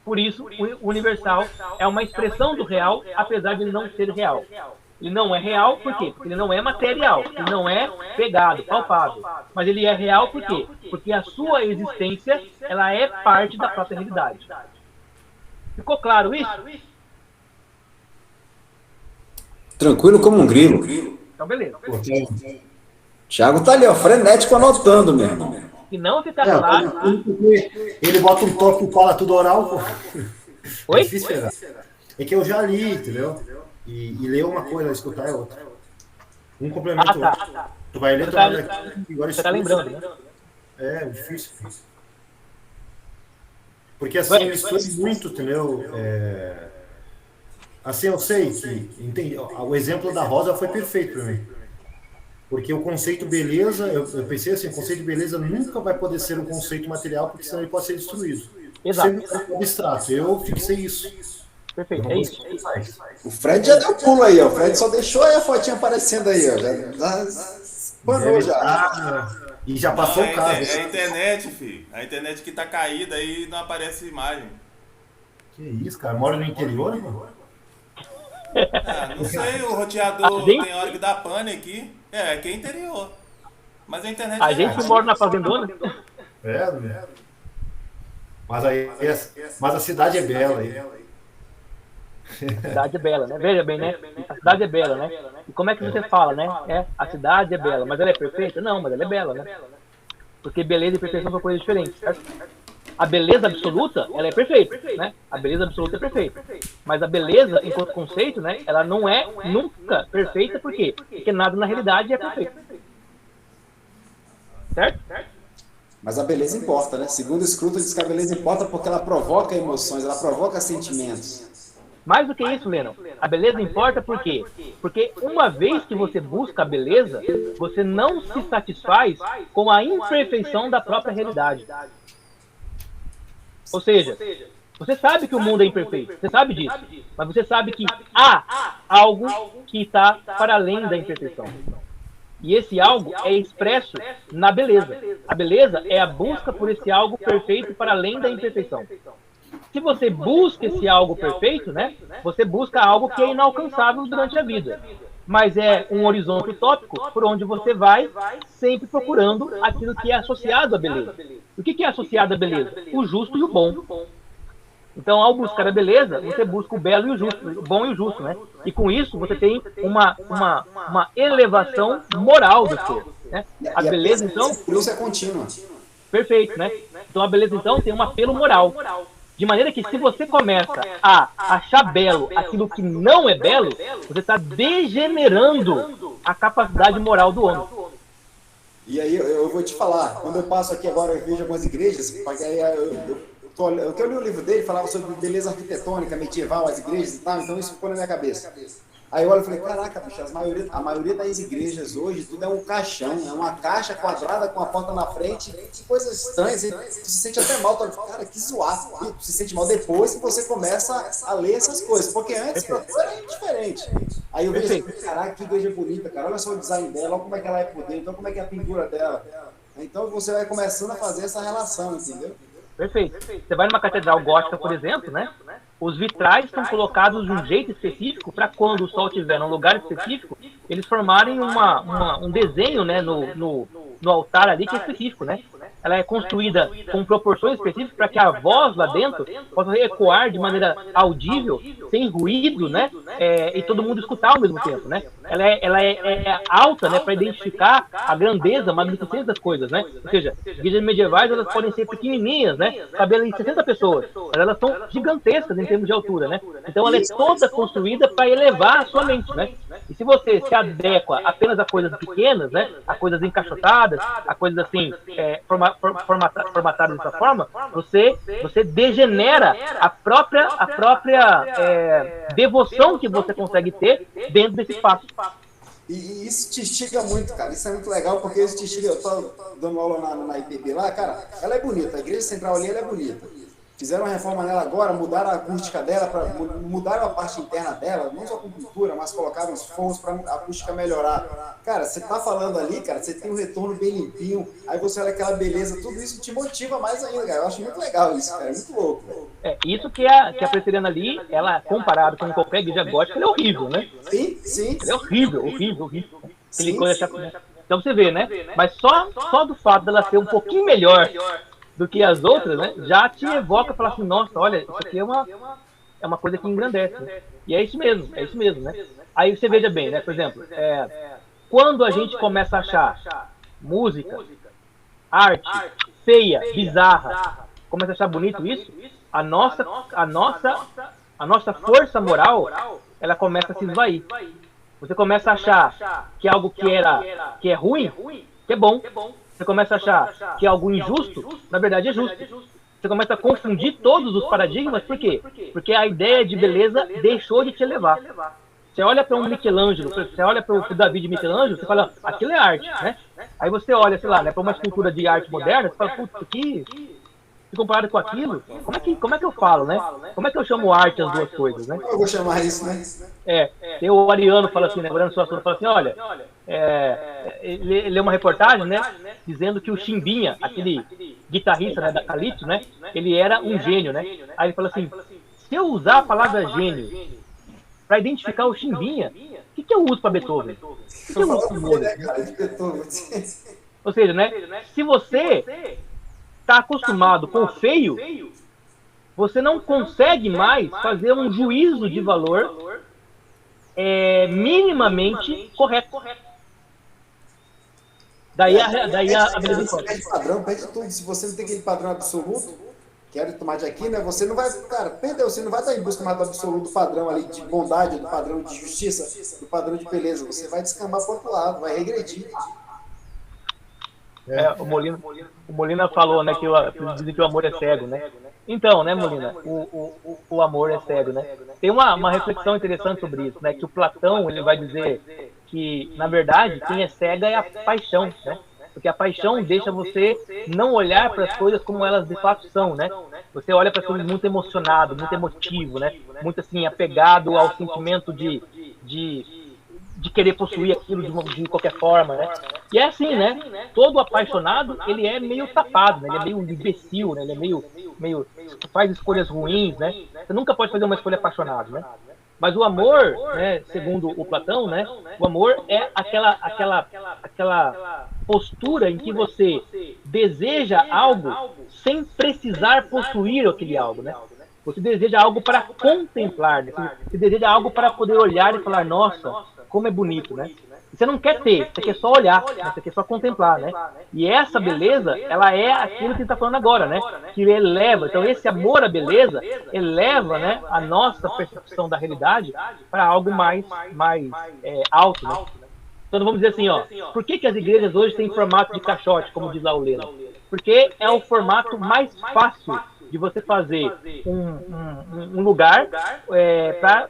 Por isso, o universal é uma expressão do real, apesar de ele não ser real. Ele não é real, por quê? Porque ele não é material, ele não é pegado, palpável. Mas ele é real por quê? Porque a sua existência, ela é parte da própria realidade. Ficou claro isso? Tranquilo como um grilo. Então, beleza. Thiago tá ali, ó, frenético anotando, meu irmão. Se não ficar claro... Ele bota um toque e fala tudo oral, pô. Oi? É difícil pegar. É que eu já li, entendeu? E ler uma coisa, escutar é outra. Um complemento o outro. Tu vai ler, tu vai ler aqui. Você tá lembrando, né? É difícil. Porque assim, eu estudo muito, entendeu? Assim, eu sei que... Entendi. O exemplo da Rosa foi perfeito para mim. Porque o conceito beleza, eu pensei assim, o conceito beleza nunca vai poder ser um conceito material, porque senão ele pode ser destruído. Exato. Sempre abstrato. Eu fixei isso. Perfeito, é isso. O Fred já deu pulo aí, ó. O Fred só deixou aí a fotinha aparecendo aí, ó. Panou já. E já passou o caso. É a internet, filho. A internet que tá caída aí não aparece imagem. Que isso, cara? Mora no interior, mano? Não sei, o roteador tem hora que dá pane aqui. Aqui é interior. Mas a internet a gente que mora na fazendona. Né? Mas a cidade é bela aí. A cidade é bela, né? Veja bem, né? A cidade é bela, né? E como é que você fala, né? A cidade é bela, mas ela é perfeita? Não, mas ela é bela, né? Porque beleza e perfeição são coisas diferentes, certo? A beleza absoluta, ela é perfeita, né? A beleza absoluta é perfeita. Mas a beleza, enquanto conceito, né? Ela não é nunca perfeita, por quê? Porque nada na realidade é perfeito. certo? Mas a beleza importa, né? Segundo Scruton, diz que a beleza importa porque ela provoca emoções, ela provoca sentimentos. Mais do que isso, Lennon, a beleza importa por quê? Porque uma vez que você busca a beleza, você não se satisfaz com a imperfeição da própria realidade. Ou seja, você sabe que o mundo é imperfeito, você sabe disso, mas você sabe que há algo que está para além da imperfeição. E esse algo é expresso na beleza. A beleza é a busca por esse algo perfeito para além da imperfeição. Se você busca esse algo perfeito, né, você busca algo que é inalcançável durante a vida. Mas é um horizonte utópico por onde você vai sempre procurando aquilo que é associado à beleza. O que é associado à beleza? O justo e o bom. Então, ao buscar a beleza, você busca o belo e o justo, o bom e o justo, né? E com isso, você tem uma elevação moral do ser, né? A beleza, então... Isso é contínua. Perfeito, né? Então, a beleza, então, tem um apelo moral. De maneira que, se você começa a achar belo aquilo que não é belo, você está degenerando a capacidade moral do homem. E aí, eu vou te falar, quando eu passo aqui agora, eu vejo algumas igrejas, porque aí eu li o livro dele, falava sobre beleza arquitetônica, medieval, as igrejas e tal, então isso ficou na minha cabeça. Aí eu olho e falei, caraca, bicho, a maioria das igrejas hoje, tudo é um caixão, é uma caixa quadrada com a porta na frente, que coisas estranhas, você se sente até mal, cara, que zoado, você se sente mal depois que você começa a ler essas coisas, porque antes pra tu era diferente. Aí eu vejo assim, caraca, que igreja bonita, cara, olha só o design dela, olha como é que ela é por dentro, então como é que é a pintura dela. Então você vai começando a fazer essa relação, entendeu? Perfeito. Você vai numa catedral gótica, por exemplo, né? Os vitrais estão colocados de um jeito específico para quando o sol estiver num lugar específico, eles formarem um desenho, né, no altar ali que é específico, né? Ela é construída com proporções específicas para que a voz lá dentro possa ecoar de maneira audível, sem ruído, né? E todo mundo escutar ao mesmo tempo, né? Ela é alta, né, para identificar a grandeza, a magnificência das coisas, né? Ou seja, igrejas medievais, elas podem ser pequenininhas, né? Cabem em 60 pessoas, mas elas são gigantescas em termos de altura, né? Então ela é toda construída para elevar a sua mente, né? E se você se adequa apenas a coisas pequenas, né? A coisas encaixotadas, a coisas assim, formatadas dessa forma, você degenera a própria devoção que você consegue ter dentro desse espaço. E isso te instiga muito, cara. Isso é muito legal, porque isso te instiga. Eu tô dando aula na IPB lá, cara, ela é bonita. A igreja central ali, ela é bonita. Fizeram uma reforma nela agora, mudaram a acústica dela, mudaram a parte interna dela, não só com pintura, mas colocaram os fogos para a acústica melhorar. Cara, você tá falando ali, cara, você tem um retorno bem limpinho, aí você olha aquela beleza, tudo isso te motiva mais ainda, cara. Eu acho muito legal isso, cara, é muito louco, velho. Isso que a presbiteriana ali, ela, comparado com qualquer igreja gótica, ela é horrível, né? Sim. Ela é horrível. Aquele coisa então você vê, né? Mas só do fato dela ser um pouquinho melhor do que as outras, né, já te evoca e fala assim, nossa, olha, isso aqui é uma coisa que engrandece, né? E é isso mesmo, né? Aí você veja bem, né, por exemplo, quando a gente começa a achar música, arte, feia, bizarra, começa a achar bonito isso, a nossa força moral, ela começa a se esvair. Você começa a achar que algo que é ruim, que é bom. Você começa a achar que algo injusto, na verdade é justo. Você começa a confundir todos os paradigmas, por quê? Porque a ideia de beleza deixou de te elevar. Você olha para um Michelangelo, você olha para o Davi de Michelangelo, você fala, aquilo é arte, né? Aí você olha, sei lá, né, para uma escultura de arte moderna, você fala, putz, aqui, se comparado com aquilo, como é que eu falo, né? Como é que eu chamo arte as duas coisas, né? Eu vou chamar isso, né? Tem o Ariano fala assim, né? O Ariano Suassuna fala assim, olha, ele leu uma reportagem, né? Dizendo que o Chimbinha, aquele guitarrista, né, da Calypso, né? Ele era um gênio, né? Aí ele fala assim, se eu usar a palavra gênio para identificar o Chimbinha, o que eu uso para Beethoven? O que eu uso para Mozart? Ou seja, né? Se você está acostumado com o feio, você não consegue mais fazer um juízo de valor minimamente correto. Daí a beleza perde padrão, perde tudo. Se você não tem aquele padrão absoluto, quero tomar de aqui, né? Você não vai, cara, perdeu, você não vai estar em busca mais do absoluto padrão ali de bondade, do padrão de justiça, do padrão de beleza. Você vai descambar para o outro lado, vai regredir. O Molina falou, né, que dizem que o amor é cego, né? Então, né, Molina, o amor é cego, né? Tem uma reflexão interessante sobre isso, né? Que o Platão, ele vai dizer que, na verdade, quem é cega é a paixão, né? Porque a paixão deixa você não olhar para as coisas como elas de fato são, né? Você olha para as coisas muito emocionado, muito emotivo, né? Muito assim, apegado ao sentimento de querer possuir aquilo de qualquer forma, né? E é assim, né? Todo apaixonado, ele é meio tapado, né? Ele é meio imbecil, né? Ele é meio faz escolhas ruins, né? Você nunca pode fazer uma escolha apaixonada, né? Mas o amor, né, segundo o Platão, né, o amor é aquela postura em que você deseja algo sem precisar possuir aquele algo, né? Você deseja algo para contemplar, né? Você deseja algo para poder olhar e falar, nossa, como é bonito, né? Você não quer ter, você quer só olhar, né? Você quer só contemplar, né? E essa beleza, ela é aquilo que a gente está falando agora, né? Que eleva, então esse amor à beleza eleva, né, a nossa percepção da realidade para algo mais alto, né? Então vamos dizer assim, ó, por que as igrejas hoje têm formato de caixote, como diz lá o Leno? Porque é o formato mais fácil de você fazer um lugar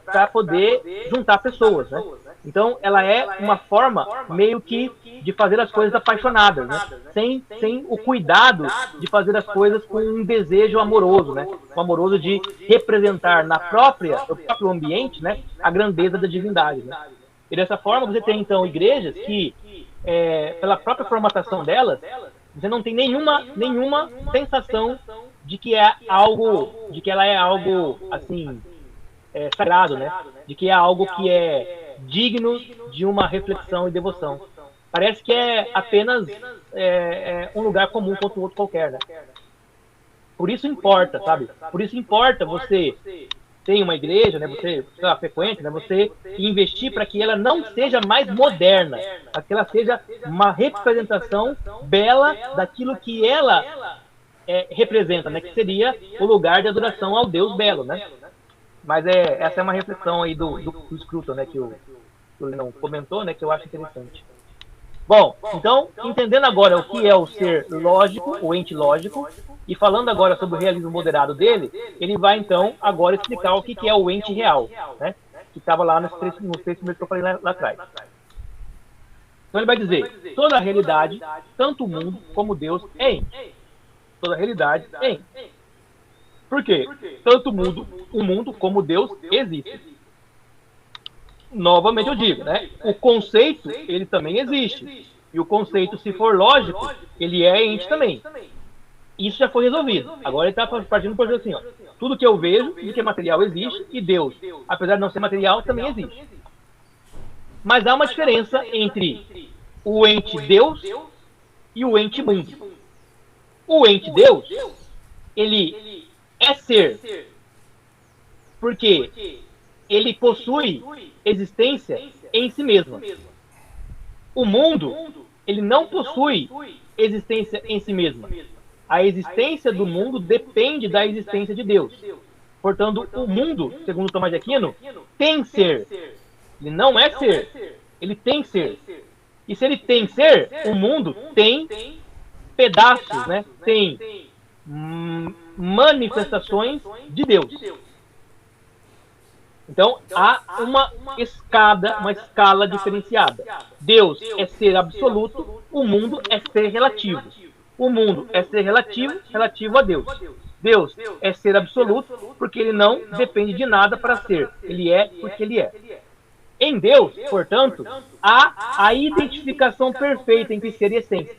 para poder juntar pessoas, né? Então, ela é uma forma meio que de fazer as coisas apaixonadas, né? Sem o cuidado de fazer as coisas com um desejo amoroso, né? Um amoroso de representar no próprio ambiente, né, a grandeza da divindade, né? E dessa forma, você tem, então, igrejas que, pela própria formatação delas, você não tem nenhuma sensação de que ela é algo, assim, sagrado, né? De que é algo que é digno de uma reflexão e devoção. Parece que é apenas um lugar comum quanto outro qualquer, né? Por isso importa, sabe? Por isso importa você tem uma igreja, né? Você frequente, né? Você investir para que ela não seja mais moderna, para que ela seja uma representação bela daquilo que ela representa, né? Que seria o lugar de adoração ao Deus belo, né? Mas essa é uma reflexão aí do Scruton, né? Que o Lennon comentou, né? Que eu acho interessante. Bom, então, entendendo agora o que é o ser lógico, o ente lógico, e falando agora sobre o realismo moderado dele, ele vai, então, agora explicar o que é o ente real, né? Que estava lá nos três primeiros que eu falei lá atrás. Então ele vai dizer, toda a realidade, tanto o mundo como Deus, é ente. Toda a realidade é ente. Por quê? Tanto o mundo como Deus existe. Novamente eu digo, né? O conceito, ele também existe. E o conceito, se for lógico, ele é ente também. Isso já foi resolvido. Agora ele está partindo por assim, ó. Tudo que eu vejo, tudo que é material existe, e Deus, apesar de não ser material, também existe. Mas há uma diferença entre o ente Deus e o ente mundo. O ente Deus, ele é ser, porque ele possui existência em si mesmo. O mundo, ele não possui existência em si mesmo. A existência do mundo depende da existência de Deus. Portanto, o mundo, segundo Tomás de Aquino, tem ser. Ele não é ser, ele tem ser. E se ele tem ser, o mundo tem pedaços, né? Tem manifestações de Deus. Então, há uma escala diferenciada. Deus é ser absoluto, o mundo é ser relativo. O mundo é ser relativo a Deus. Deus é ser absoluto, porque ele não depende de nada para ser. Ele é porque ele é. Em Deus, portanto, há a identificação perfeita entre ser e essência.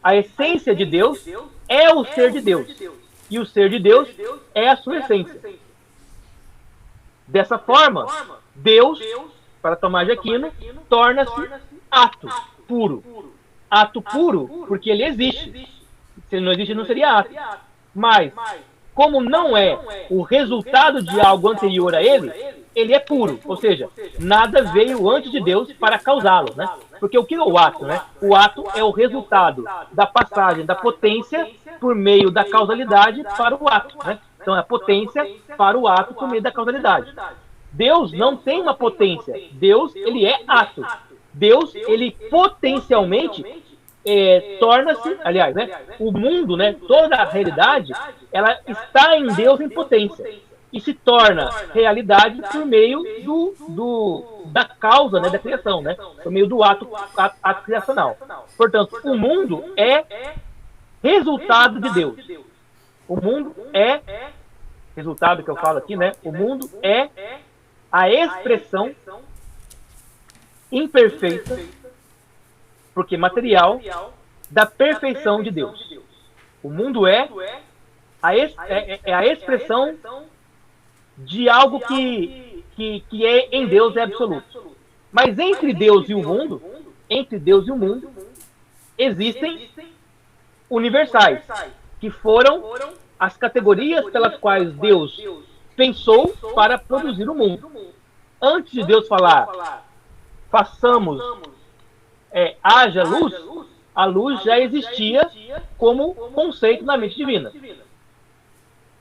A essência de Deus é o ser de Deus. E o ser de Deus é a sua essência. Dessa forma, Deus, para Tomás de Aquino, torna-se ato puro. Ato puro porque ele existe. Se ele não existe, não seria ato. Mas, como não é o resultado de algo anterior a ele, ele é puro. Ou seja, nada veio antes de Deus para causá-lo, né? Porque o que é o ato, né? O ato é o resultado da passagem da potência por meio da causalidade para o ato, né? Então é a potência para o ato por meio da causalidade. Deus não tem uma potência. Deus, ele é ato. Deus, ele potencialmente, torna-se, aliás, né, o mundo, né, toda a realidade, ela está em Deus em potência e se torna realidade por meio da causa, né, da criação, né, por meio do ato criacional. Portanto, o mundo é resultado de Deus. O mundo é resultado que eu falo aqui, né? O mundo é a expressão imperfeita, porque material, da perfeição de Deus. O mundo é a expressão de algo que em Deus é absoluto. Mas entre Deus e o mundo, existem universais, que foram as categorias pelas quais Deus pensou para produzir o mundo. Antes de Deus falar, façamos, haja luz, a luz já existia como conceito na mente divina.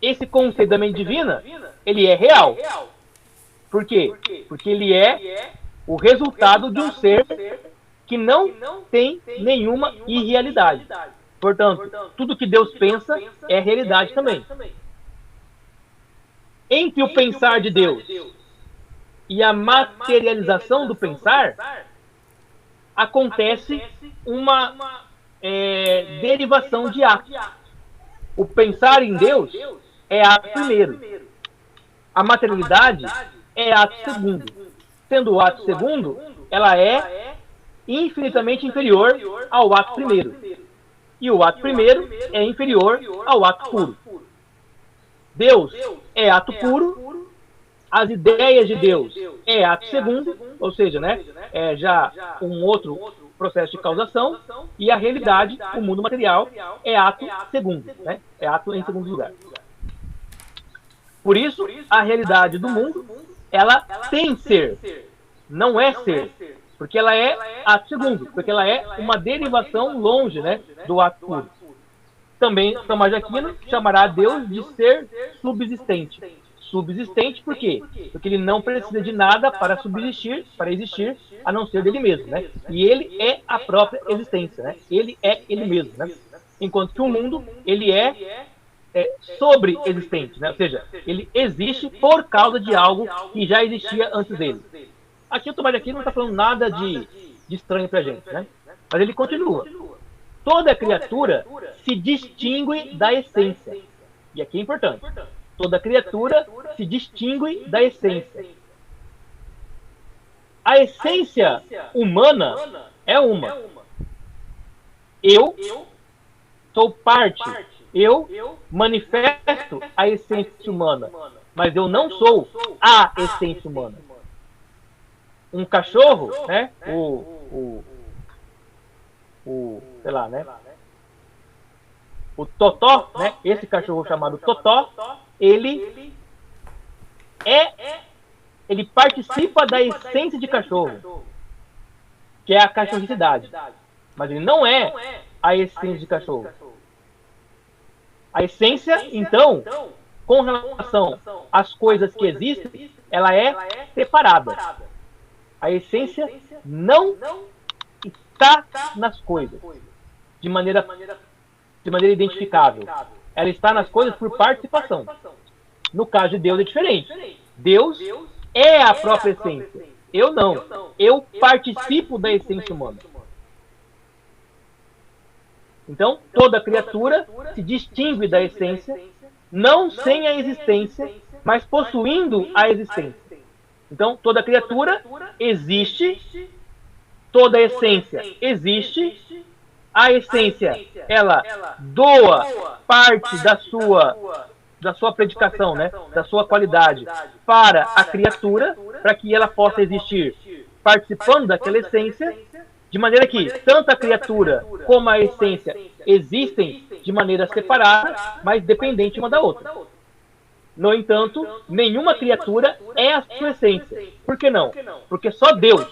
Esse conceito da mente divina, ele é real. Por quê? Porque ele é o resultado de um ser que não tem nenhuma irrealidade. Portanto, tudo que Deus pensa é realidade também. Entre o pensar de Deus e a materialização do pensar, acontece uma derivação de ato. O pensar em Deus é ato primeiro. A materialidade é ato segundo. Sendo o ato segundo, ela é infinitamente inferior ao ato primeiro. E o ato primeiro é inferior ao ato puro. Deus é ato puro, as ideias de Deus é ato segundo, ou seja, né, é já um outro processo de causação, e a realidade, o mundo material, é ato segundo, né, é ato em segundo lugar. Por isso, a realidade do mundo, ela tem ser, não é ser. Porque ela é ato segundo, porque ela é uma derivação longe, né, do ato puro. Também Tomás de Aquino chamará Deus de ser subsistente. Subsistente por quê? Porque ele não precisa de nada para subsistir, para existir, a não ser dele mesmo, né? E ele é a própria existência, né? Ele é ele mesmo, né? Enquanto que o mundo, ele é sobre-existente, né? Ou seja, ele existe por causa de algo que já existia antes dele. Aqui o Tomás de Aquino não está falando nada de estranho para a gente, né? Mas ele continua. Toda criatura se distingue da essência. E aqui é importante. Toda criatura se distingue da essência. A essência humana é uma. Eu sou parte. Eu manifesto a essência humana. Mas eu não sou a essência humana. Um cachorro, né? Sei lá, né? O Totó, né? Esse cachorro chamado Totó, ele participa da essência de cachorro, que é a cachorricidade. Mas ele não é a essência de cachorro. A essência, então, com relação às coisas que existem, ela é separada. A essência não está nas coisas de maneira identificável. Ela está nas coisas por participação. No caso de Deus é diferente. Deus é a própria essência. Eu não. Eu participo da essência humana. Então, toda criatura se distingue da essência, não sem a existência, mas possuindo a existência. Então, toda criatura existe, toda essência existe, a essência, ela doa parte da sua predicação, né, da sua qualidade para a criatura, para que ela possa existir participando daquela essência, de maneira que tanto a criatura como a essência existem de maneira separada, mas dependente uma da outra. No entanto, nenhuma criatura é a sua essência. Por que não? Porque só Deus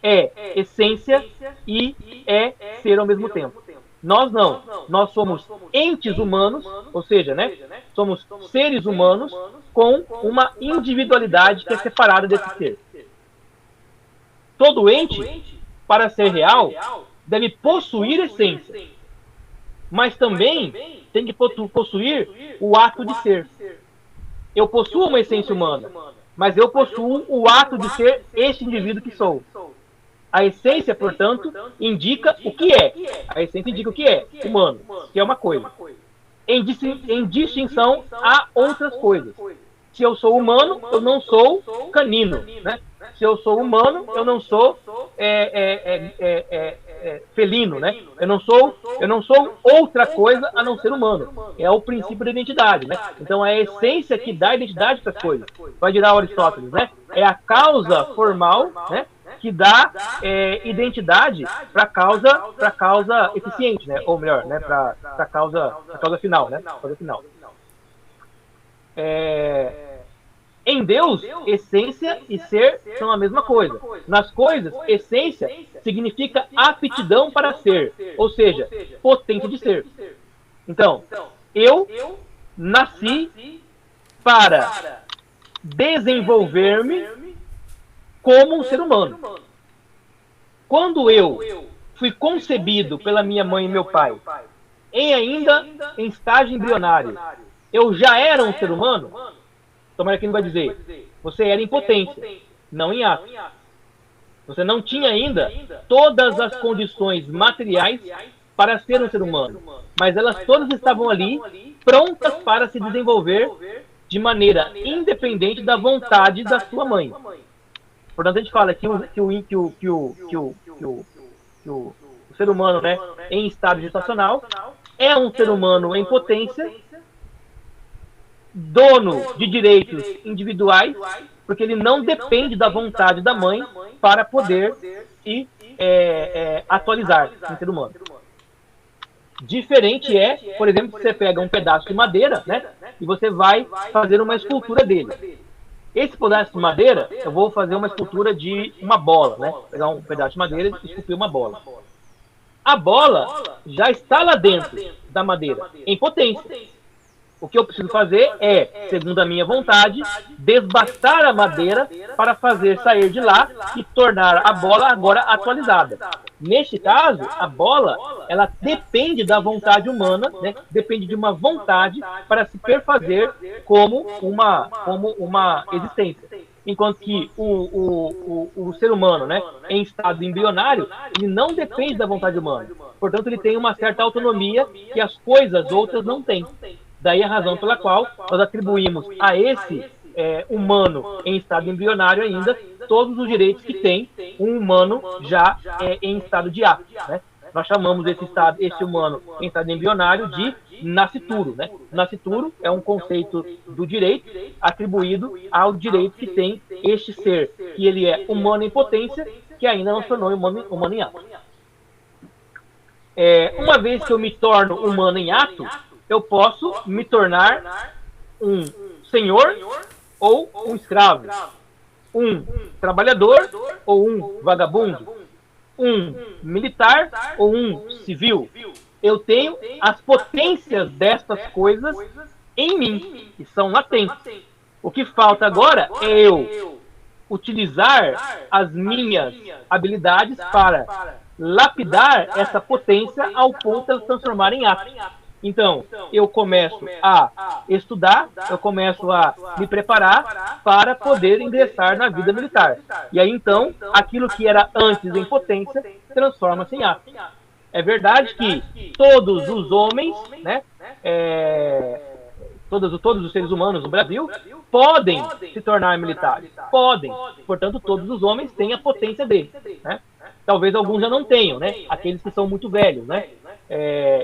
é essência e é ser ao mesmo tempo. Nós não. Nós somos entes humanos, ou seja, né, somos seres humanos com uma individualidade que é separada desse ser. Todo ente, para ser real, deve possuir essência, mas também tem que possuir o ato de ser. Eu possuo uma essência humana, mas eu possuo o ato de ser este indivíduo que sou. A essência, portanto, indica o que é. A essência indica o que é humano, que é uma coisa. Em distinção a outras coisas. Se eu sou humano, eu não sou canino, né? Se eu sou humano, eu não sou felino, né? Eu não sou outra coisa a não ser humano. É o princípio da identidade, né? Então é a essência que dá identidade para as coisas. Vai dizer Aristóteles, né? É a causa formal, né? Que dá identidade para a causa eficiente, né? Ou melhor, né? Para a causa final, né? Causa final. Em Deus, essência e ser são a mesma coisa. Nas coisas, essência significa aptidão para ser, ou seja, potência de ser. Então, eu nasci para desenvolver-me como um ser humano. Quando eu fui concebido pela minha mãe e meu pai, ainda em estágio embrionário, eu já era um ser humano? Tomara que não vai dizer. Você era em potência, não em ato. Você não tinha ainda todas as condições materiais para ser um ser humano. Mas elas todas estavam ali, prontas para se desenvolver de maneira independente da vontade da sua mãe. Portanto, a gente fala que o ser humano, né, em estado gestacional é um ser humano em potência, dono de direitos individuais, porque ele não depende da vontade da mãe para poder se atualizar em ser humano. Diferente é, por exemplo, você pega um pedaço de madeira, né, e você vai fazer uma escultura dele. Esse pedaço de madeira, eu vou fazer uma escultura de uma bola, né? Pegar um pedaço de madeira e esculpir uma bola. A bola já está lá dentro da madeira, em potência. O que eu preciso fazer é, segundo a minha vontade, desbastar a madeira para fazer sair de lá e tornar a bola agora atualizada. Neste caso, a bola, ela depende da vontade humana, né? Depende de uma vontade para se perfazer como uma existência. Enquanto que o ser humano, né, em estado embrionário, ele não depende da vontade humana. Portanto, ele tem uma certa autonomia que as coisas outras não têm. Daí a razão pela qual nós atribuímos a esse humano em estado embrionário ainda todos os direitos que tem um humano já em estado de ato, né? Nós chamamos esse humano em estado embrionário de nascituro, né? Nascituro é um conceito do direito atribuído ao direito que tem este ser, que ele é humano em potência, que ainda não se tornou humano em ato. Uma vez que eu me torno humano em ato, eu posso me tornar um senhor ou um escravo, um trabalhador ou um vagabundo, um militar ou um civil. Eu tenho as potências destas coisas em mim, que são latentes. O que falta agora é eu utilizar as minhas habilidades para lapidar essa potência ao ponto de ela se transformar em ato. Então, eu começo a estudar, eu começo a me preparar para poder ingressar na vida militar. E aí, então, aquilo que era antes em potência, transforma-se em ato. É verdade que todos os homens, né, todos os seres humanos no Brasil, podem se tornar militares. Podem. Portanto, todos os homens têm a potência deles, né? Talvez alguns já não tenham, né? Aqueles que são muito velhos, né?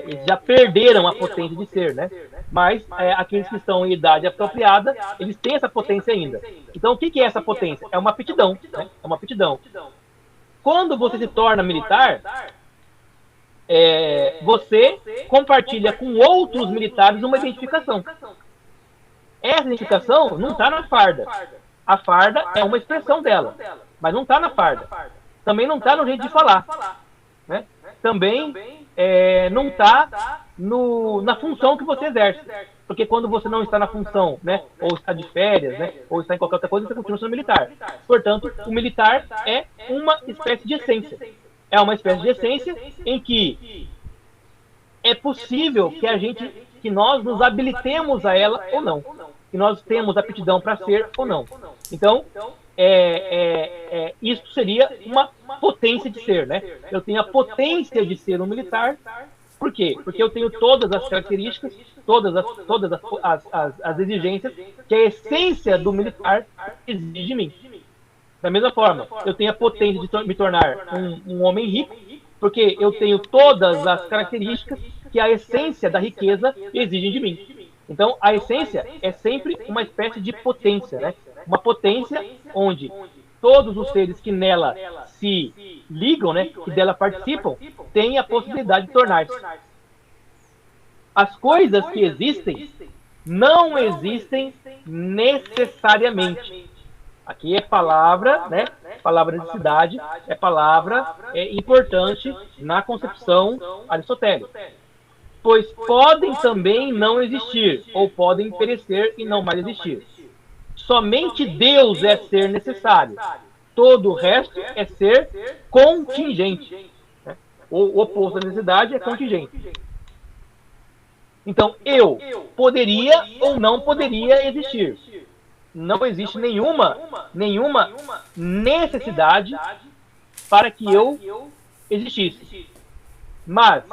Eles já perderam a potência de ser, né? Mas aqueles que estão em idade apropriada, eles têm essa potência ainda. Então, o que é essa potência? É uma aptidão, né? É uma aptidão. Quando você se torna militar, você compartilha com outros militares uma identificação. Essa identificação não está na farda. A farda é uma expressão dela, mas não está na farda. Também não está no jeito de falar, né? Também não está na função que você exerce. Porque quando você não está na função, né, ou está de férias, né, ou está em qualquer outra coisa, você continua sendo militar. Portanto, o militar é uma espécie de essência. É uma espécie de essência em que é possível que nós nos habilitemos a ela ou não. Que nós temos aptidão para ser ou não. Então, isso seria uma potência de ser, né? Eu tenho a potência de ser um militar. Por quê? Porque eu tenho todas as características, todas as exigências que a essência do militar exige de mim. Da mesma forma, eu tenho a potência de me tornar um homem rico, porque eu tenho todas as características que a essência da riqueza exige de mim. Então, a essência é sempre uma espécie de potência, né? Uma potência onde todos os seres que nela se ligam, né, que dela participam, têm a possibilidade de tornar-se. As coisas que existem não existem necessariamente. Aqui é palavra, né? Palavra necessidade, é palavra importante na concepção aristotélica. Pois podem também não existir, ou podem perecer e não mais existir. Somente Deus é ser necessário. Todo o resto é ser contingente. O oposto da necessidade é contingente. Então, eu poderia ou não poderia existir. Não existe nenhuma necessidade para que eu existisse. Mas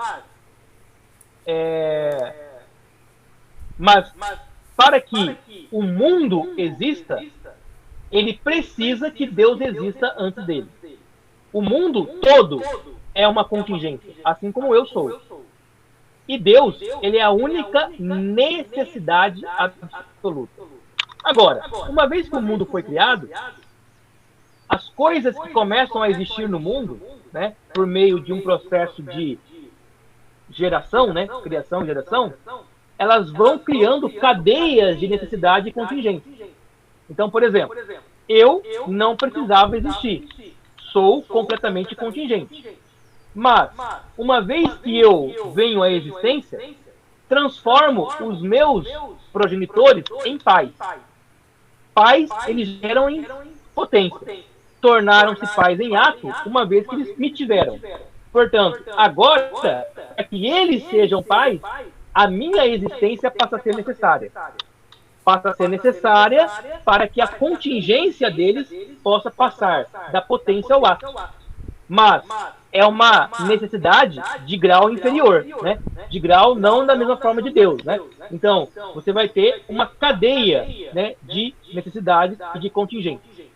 para que o mundo exista, ele precisa que Deus exista antes dele. O mundo todo é uma contingência, assim como eu sou. E Deus, ele é a única necessidade absoluta. Agora, uma vez que o mundo foi criado, as coisas que começam a existir no mundo, né, por meio de um processo de geração, né, criação e geração, elas vão criando cadeias de necessidade e contingência. Então, por exemplo, eu não precisava existir. Sou completamente contingente. Mas, uma vez que eu venho à existência, transformo os meus progenitores em pais. Pais, eles geram em potência. Tornaram-se pais em ato, uma vez que eles me tiveram. Portanto, agora, para que eles sejam pais, a minha existência passa a ser necessária. Passa a ser necessária para que a contingência deles possa passar da potência ao ato. Mas é uma necessidade de grau inferior, né? De grau não da mesma forma de Deus, né? Então, você vai ter uma cadeia, né, de necessidades e de contingências.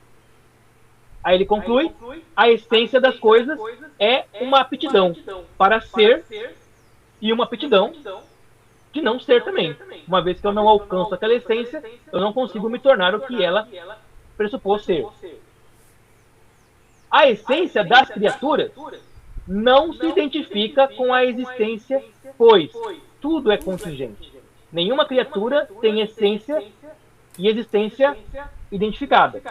Aí ele conclui, a essência das coisas é uma aptidão para ser e uma aptidão de não ser também. Uma vez que eu não alcanço aquela essência, eu não consigo me tornar o que ela pressupôs ser. A essência das criaturas não se identifica com a existência, pois tudo é contingente. Nenhuma criatura tem essência e existência identificada.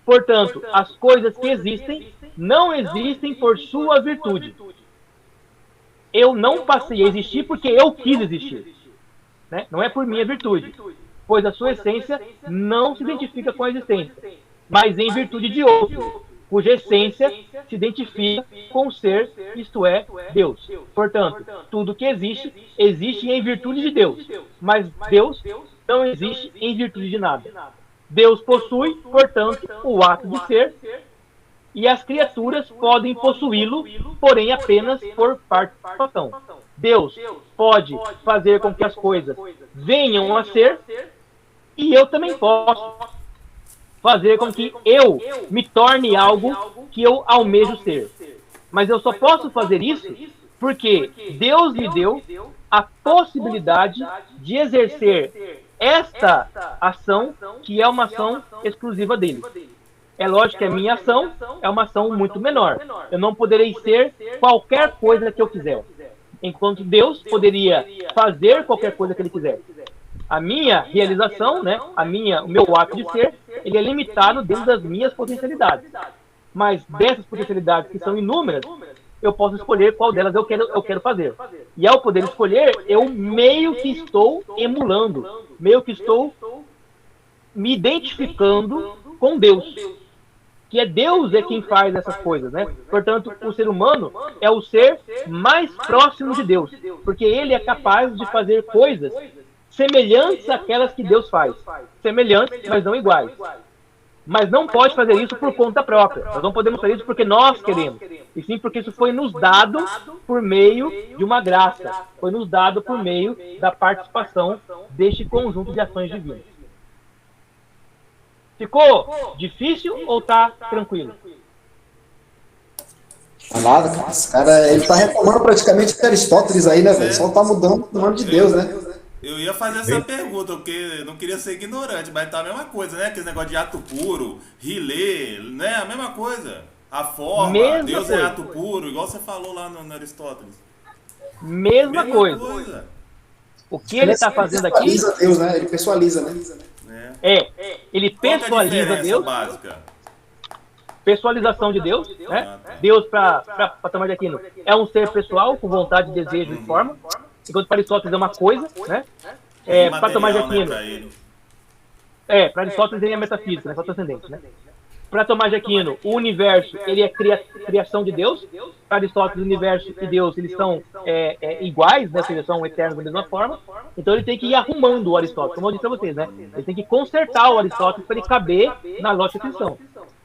Portanto, as coisas que existem não existem por sua virtude. Eu não passei a existir porque eu quis existir, né? Não é por minha virtude, pois a sua essência não se identifica com a existência, mas em virtude de outro, cuja essência se identifica com o ser, isto é, Deus. Portanto, tudo que existe, existe em virtude de Deus, mas Deus não existe em virtude de nada. Deus possui, portanto, o ato de ser, e as criaturas podem possuí-lo, porém apenas por participação. Deus pode fazer com que as coisas venham a ser, e eu também posso fazer com que eu me torne algo que eu almejo ser. Mas eu só posso fazer isso porque Deus me deu a possibilidade de exercer esta ação, que é uma ação exclusiva dele. É lógico que a minha ação é uma ação muito menor. Eu não poderei ser qualquer coisa que eu quiser, enquanto Deus poderia fazer qualquer coisa que ele quiser. A minha realização, né, o meu ato de ser, ele é limitado dentro das minhas potencialidades. Mas dessas potencialidades, que são inúmeras, eu posso escolher qual delas eu quero fazer. E ao poder escolher, eu meio que estou emulando, meio que estou me identificando com Deus. que é Deus é quem faz essas coisas, né? Portanto, o ser humano é o ser mais próximo de Deus, porque ele é capaz de fazer coisas semelhantes àquelas que Deus faz. Semelhantes, mas não iguais. Mas não pode fazer isso por conta própria. Nós não podemos fazer isso porque nós queremos. E sim porque isso foi nos dado por meio de uma graça. Foi nos dado por meio da participação deste conjunto de ações divinas. Ficou difícil ou tá tranquilo? Nada, cara. Esse cara, ele tá retomando praticamente Aristóteles aí, né, velho? Só tá mudando o nome de Deus, né? Eu ia fazer essa pergunta, porque eu não queria ser ignorante, mas tá a mesma coisa, né? Aquele negócio de ato puro, rilê, né? A mesma coisa. A forma, Mesma Deus coisa. é ato puro, igual você falou lá no Aristóteles. Mesma coisa. O que ele está fazendo aqui Pessoaliza Deus, né? Ele pessoaliza, né? ele Qual que é a pessoaliza diferença Deus, básica? pessoalização de Deus, né? Deus, para Tomás de Aquino, é um ser pessoal, com vontade, desejo e forma, enquanto para Aristóteles é uma coisa, né? Para Tomás de Aquino, para Aristóteles ele é metafísica, né? Só transcendente, né? Para Tomás de Aquino, o universo ele é criação de Deus. Para Aristóteles, o universo e Deus eles são iguais, né? Ou seja, são eternos da mesma forma. Então ele tem que ir arrumando o Aristóteles, como eu disse para vocês, né? Ele tem que consertar o Aristóteles para ele caber na lógica de ficção.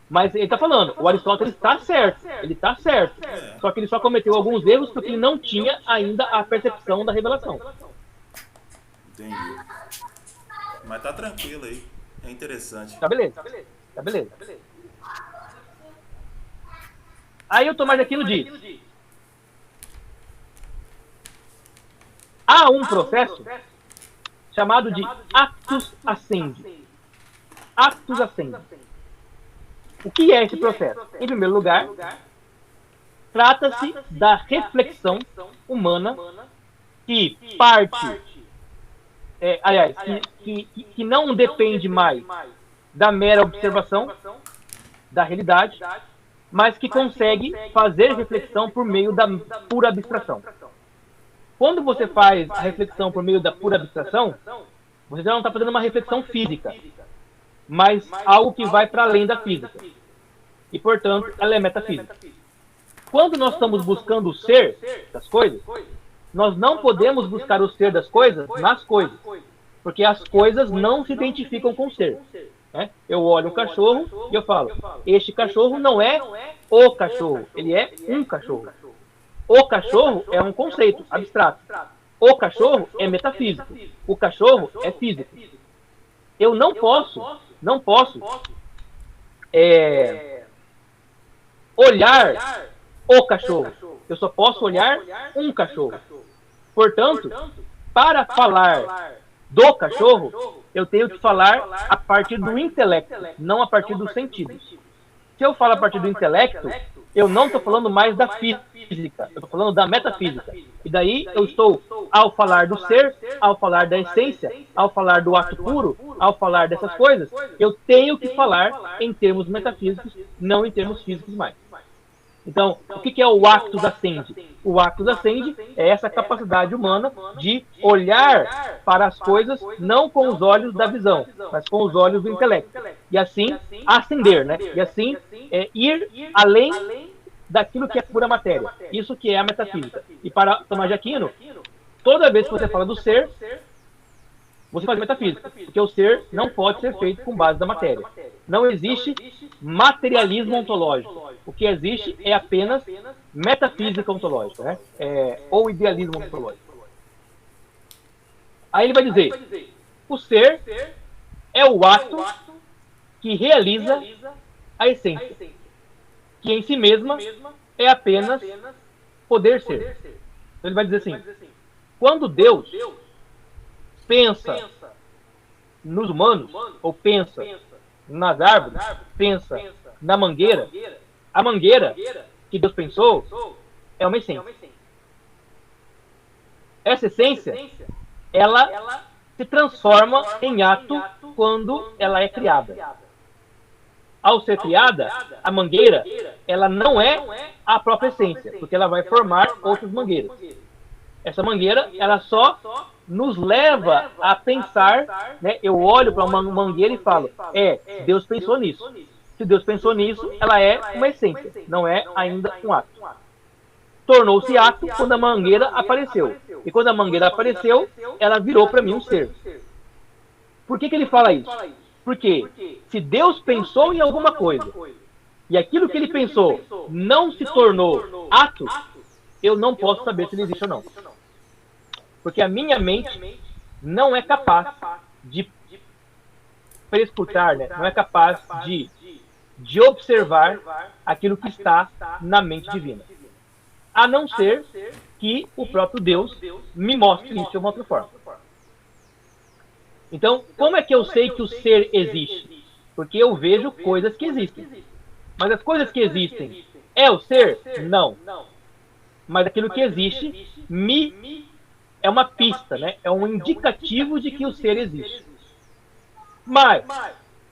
Mas ele está falando, o Aristóteles está certo, ele está certo. Só que ele só cometeu alguns erros porque ele não tinha ainda a percepção da revelação. Entendi. Mas tá tranquilo aí. É interessante. Tá beleza? Tá beleza. Aí o Tomás de Aquino diz: há um processo chamado de actus ascendi. Actus ascendi. O que é esse processo? Em primeiro lugar, trata-se da reflexão humana que parte, que não depende mais da mera observação da realidade, mas que consegue fazer reflexão por meio da pura abstração. Quando você faz a reflexão por meio da pura abstração, você já não está fazendo uma reflexão física, mas algo que vai para além da física. E, portanto, ela é metafísica. Quando nós estamos buscando o ser das coisas, nós não podemos buscar o ser das coisas nas coisas, porque as coisas não se identificam com o ser. Né? Eu olho um cachorro e eu falo, este cachorro não é o cachorro, ele é um cachorro. O cachorro é um conceito abstrato. O cachorro é metafísico. O cachorro é físico. Eu não posso olhar o cachorro. Eu só posso olhar um cachorro. Portanto, para falar do cachorro, eu tenho que falar a partir do intelecto, não a partir dos sentidos. Se eu falo a partir do intelecto, eu não estou falando mais da física, eu estou falando da metafísica. E daí eu estou, ao falar do ser, ao falar da essência, ao falar do ato puro, ao falar dessas coisas, eu tenho que falar em termos metafísicos, não em termos físicos mais. Então, o que é o actus ascendi? O actus ascendi é essa capacidade humana de olhar para as coisas não com os olhos da visão, mas com os olhos do intelecto. E assim, ascender, né? E assim, ir além daquilo que é pura matéria. Isso que é a metafísica. E para Tomás de Aquino, toda vez que você fala do ser, você faz metafísica, porque o ser não pode ser feito com base da matéria. Não existe materialismo ontológico. O que existe é apenas metafísica ontológica, né? Ou idealismo ontológico. Aí ele vai dizer, o ser é o ato que realiza a essência, que em si mesma é apenas poder ser. Então ele vai dizer assim, quando Deus pensa nos humanos, ou pensa nas árvores, pensa na mangueira, a mangueira que Deus pensou é uma essência. Essa essência, ela se transforma em ato quando ela é criada. Ao ser criada, a mangueira, ela não é a própria essência, porque ela vai formar outras mangueiras. Essa mangueira, ela só nos leva a pensar, né? Eu olho para uma mangueira e falo, Deus pensou nisso. Se Deus pensou nisso, ela é uma essência, não é ainda um ato. Tornou-se ato quando a mangueira apareceu. E quando a mangueira apareceu, ela virou para mim um ser. Por que ele fala isso? Porque se Deus pensou em alguma coisa, e aquilo que ele pensou não se tornou ato, eu não posso saber se ele existe ou não. Porque a minha mente não é capaz de prescrutar, né? Não é capaz de observar aquilo que está na mente divina. A não ser que o próprio Deus me mostre isso de uma outra forma. Então, como é que eu sei que o ser existe? Porque eu vejo coisas que existem. Mas as coisas que existem é o ser? Não. Mas aquilo que existe é uma pista, né? É um indicativo de que o ser existe. Mas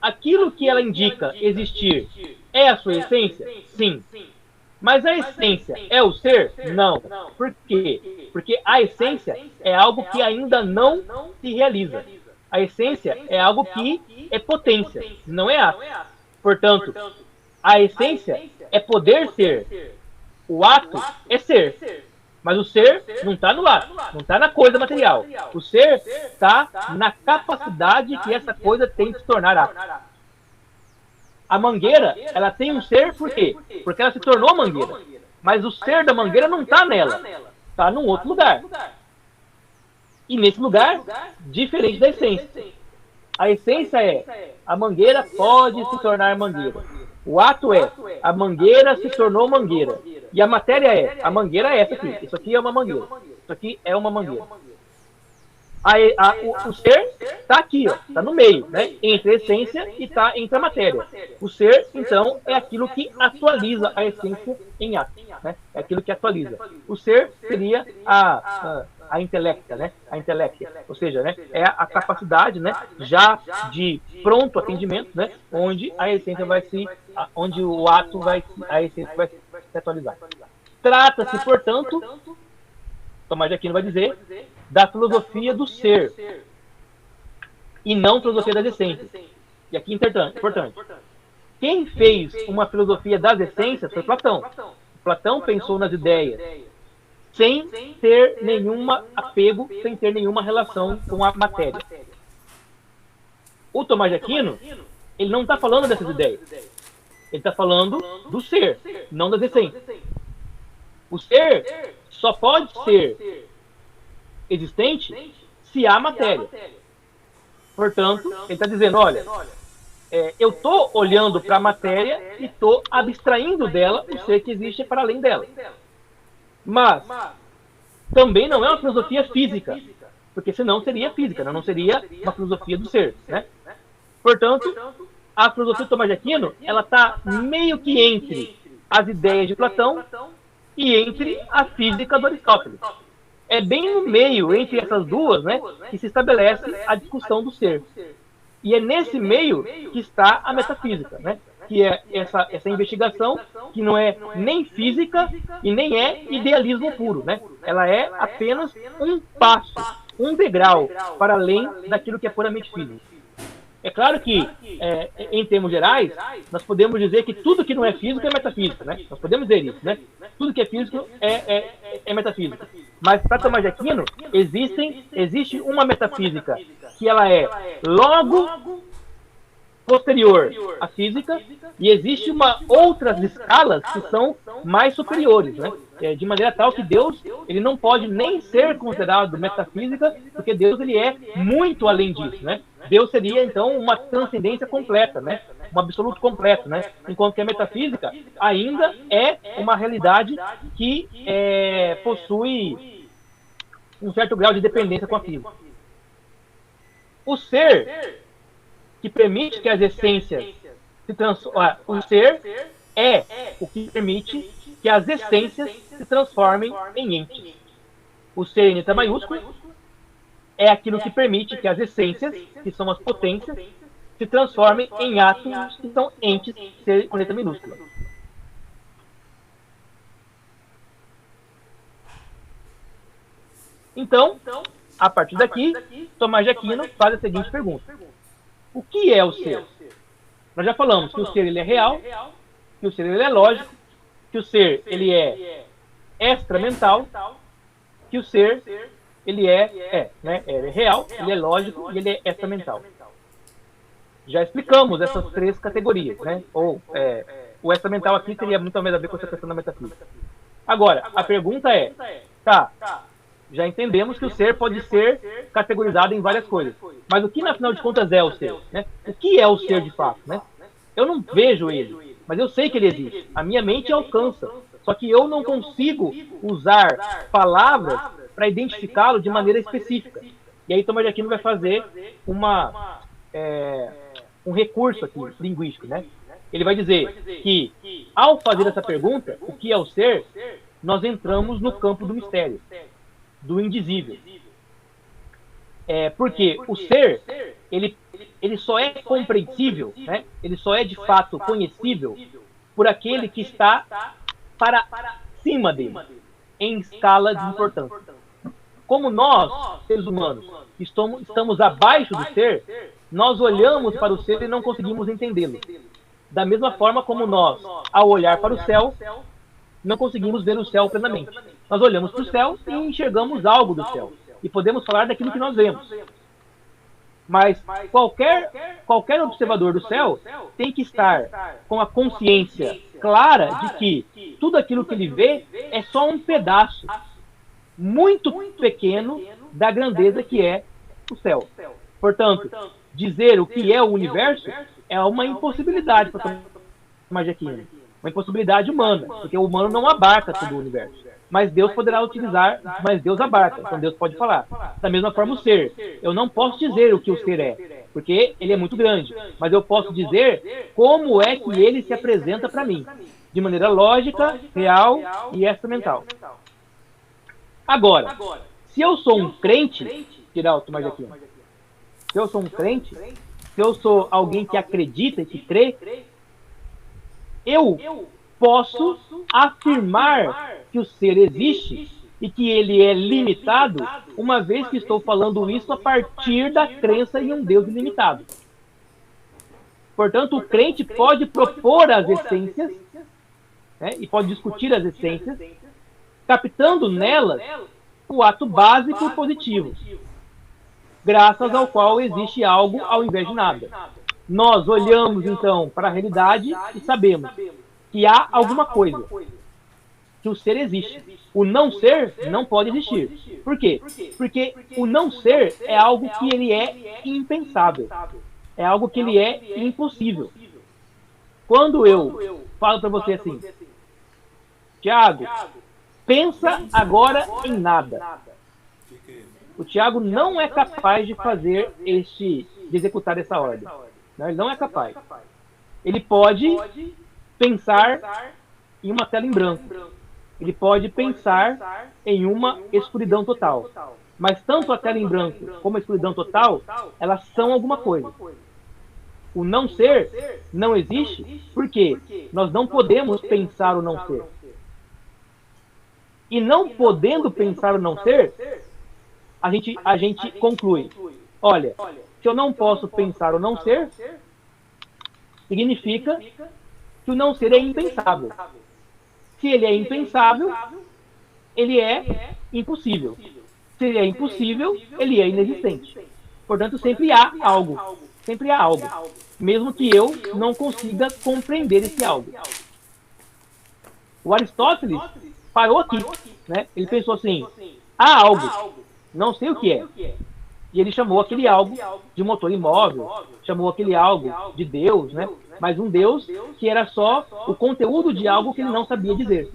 aquilo que ela indica existir é a sua essência? Sim. Mas a essência é o ser? Não. Por quê? Porque a essência é algo que ainda não se realiza. A essência é algo que é potência, não é ato. Portanto, a essência é poder ser. O ato é ser. Mas o ser não está no ato, não está na coisa material. O ser está na capacidade que essa coisa tem de se tornar ato. A mangueira, ela tem um ser por quê? Porque ela se tornou mangueira. Mas o ser da mangueira não está nela. Está num outro lugar. E nesse lugar, diferente da essência. A essência é, a mangueira pode se tornar mangueira. O ato é, a mangueira se tornou mangueira. E a matéria é, a mangueira é essa aqui. Isso aqui é uma mangueira. Isso aqui é uma mangueira. O ser está aqui, está no meio, né? Entre a essência e está entre a matéria. O ser, então, é aquilo que atualiza a essência em ato, né? É aquilo que atualiza. O ser seria a intelecta, né? A intelecta, ou seja, né? É a capacidade, né? Já de pronto atendimento, né? Onde a essência onde o ato a essência vai se atualizar. Trata-se, portanto, Tomás de Aquino vai dizer, da filosofia do ser e não filosofia das essências. E aqui importante. Quem fez uma filosofia das essências foi Platão. Platão pensou nas ideias sem ter nenhum apego, sem ter nenhuma relação com a matéria. O Tomás de Aquino, ele não está falando dessas ideias. Ele está falando do ser, não das essências. O ser só pode ser existente se há matéria. Portanto, ele está dizendo, olha, eu estou olhando para a matéria e estou abstraindo dela o ser que existe para além dela. Mas também não é uma filosofia física, porque senão seria física, não seria uma filosofia do ser, né? Portanto, a filosofia de Tomás de Aquino, ela está meio que entre as ideias de Platão e entre a física do Aristóteles. É bem no meio, entre essas duas, né, que se estabelece a discussão do ser. E é nesse meio que está a metafísica, né, que é essa investigação que não é nem física e nem é idealismo puro, né? Ela é apenas um passo, um degrau para além daquilo que é puramente físico. É claro que, em termos gerais, nós podemos dizer que tudo que não é físico é metafísico, né? Nós podemos dizer isso, né? Tudo que é físico é metafísico. Mas para Tomás de Aquino, existe uma metafísica que ela é logo posterior à física e existe outras escalas que são mais superiores, né? De maneira tal que Deus, ele não pode nem ser considerado metafísica, porque Deus, ele é muito além disso, né? Deus seria, então, uma transcendência completa, né? Um absoluto completo, né? Enquanto que a metafísica ainda é uma realidade que possui um certo grau de dependência com a física. O ser que permite que as essências se transformem. O ser é o que permite que as essências se transformem em entes. O ser em letra maiúscula é aquilo que permite que as essências, que são as potências, se transformem em átomos que são entes, ser com letra minúscula. Então, a partir daqui, Tomás de Aquino faz a seguinte pergunta: o que é o ser? Nós já falamos que o ser ele é real, que o ser ele é lógico, que o ser ele é extramental, que o ser ele é real, ele é lógico e ele é extramental. Já explicamos essas três categorias, né? O extramental aqui teria muito mais a ver com essa questão da metafísica. Agora, a pergunta é, tá, já entendemos que o ser pode ser categorizado em várias coisas, mas o que, afinal de contas, é o ser? Né? O que é o ser de fato? Né? Eu não vejo ele, mas eu sei que ele existe. A minha mente alcança, só que eu não consigo usar palavras para identificá-lo de maneira específica. E aí Tomás de Aquino vai fazer um recurso aqui, linguístico, né? Ele vai dizer que, ao fazer essa pergunta, o que é o ser, nós entramos no campo do mistério, do indizível. Porque o ser, ele só é compreensível, né? Ele só é de fato conhecível por aquele que está para cima dele, em escala de importância. Como nós, seres humanos, estamos abaixo do ser, nós olhamos para o ser e não conseguimos entendê-lo. Da mesma forma como nós, ao olhar para o céu, não conseguimos ver o céu plenamente. Nós olhamos para o céu e enxergamos algo do céu. E podemos falar daquilo que nós vemos. Mas qualquer observador do céu tem que estar com a consciência clara de que tudo aquilo que ele vê é só um pedaço muito pequeno da grandeza que é o céu. Portanto, dizer o que é o universo é uma impossibilidade para Tomás de Aquino. Uma impossibilidade humana, porque o humano não abarca todo o universo. Mas Deus poderá utilizar, mas Deus abarca, então Deus pode falar. Da mesma forma o ser. Eu não posso dizer o que o ser é, porque ele é muito grande. Mas eu posso dizer como é que ele se apresenta para mim. De maneira lógica, real e extramental. Agora, se eu sou um crente, tirar o Tomás de Aquino, se eu sou um crente, se eu sou alguém que acredita e que crê, eu posso afirmar que o ser existe e que ele é limitado, uma vez que estou falando isso a partir da crença em um Deus ilimitado. Portanto, o crente pode propor as essências, né, e pode discutir as essências, captando nelas o ato básico positivo, graças ao qual existe algo ao invés de nada. Nós olhamos, então, para a realidade e sabemos que há alguma coisa, que o ser existe. O não ser não pode existir. Por quê? Porque o não ser é algo que ele é impensável. É algo que ele é impossível. Quando eu falo para você assim, Tiago, pensa agora em nada. O Tiago não é capaz de fazer de executar essa ordem. Não, ele não é capaz. Ele pode pensar em uma tela em branco. Ele pode pensar em uma escuridão total. Mas tanto a tela em branco como a escuridão total, elas são alguma coisa. O não ser não existe porque nós não podemos pensar o não ser. E não podendo pensar o não ser, a gente conclui, olha, se eu não posso pensar o não ser, significa que o não ser é impensável. Se ele é impensável, ele é impossível. Se ele é impossível, ele é inexistente. Portanto, sempre há algo. Sempre há algo. Mesmo que eu não consiga compreender esse algo. O Aristóteles parou aqui, né? Ele pensou assim, há algo, não sei o que é. E ele chamou aquele algo de motor imóvel, chamou aquele algo de Deus, né? Mas um Deus que era só o conteúdo de algo que ele não sabia dizer.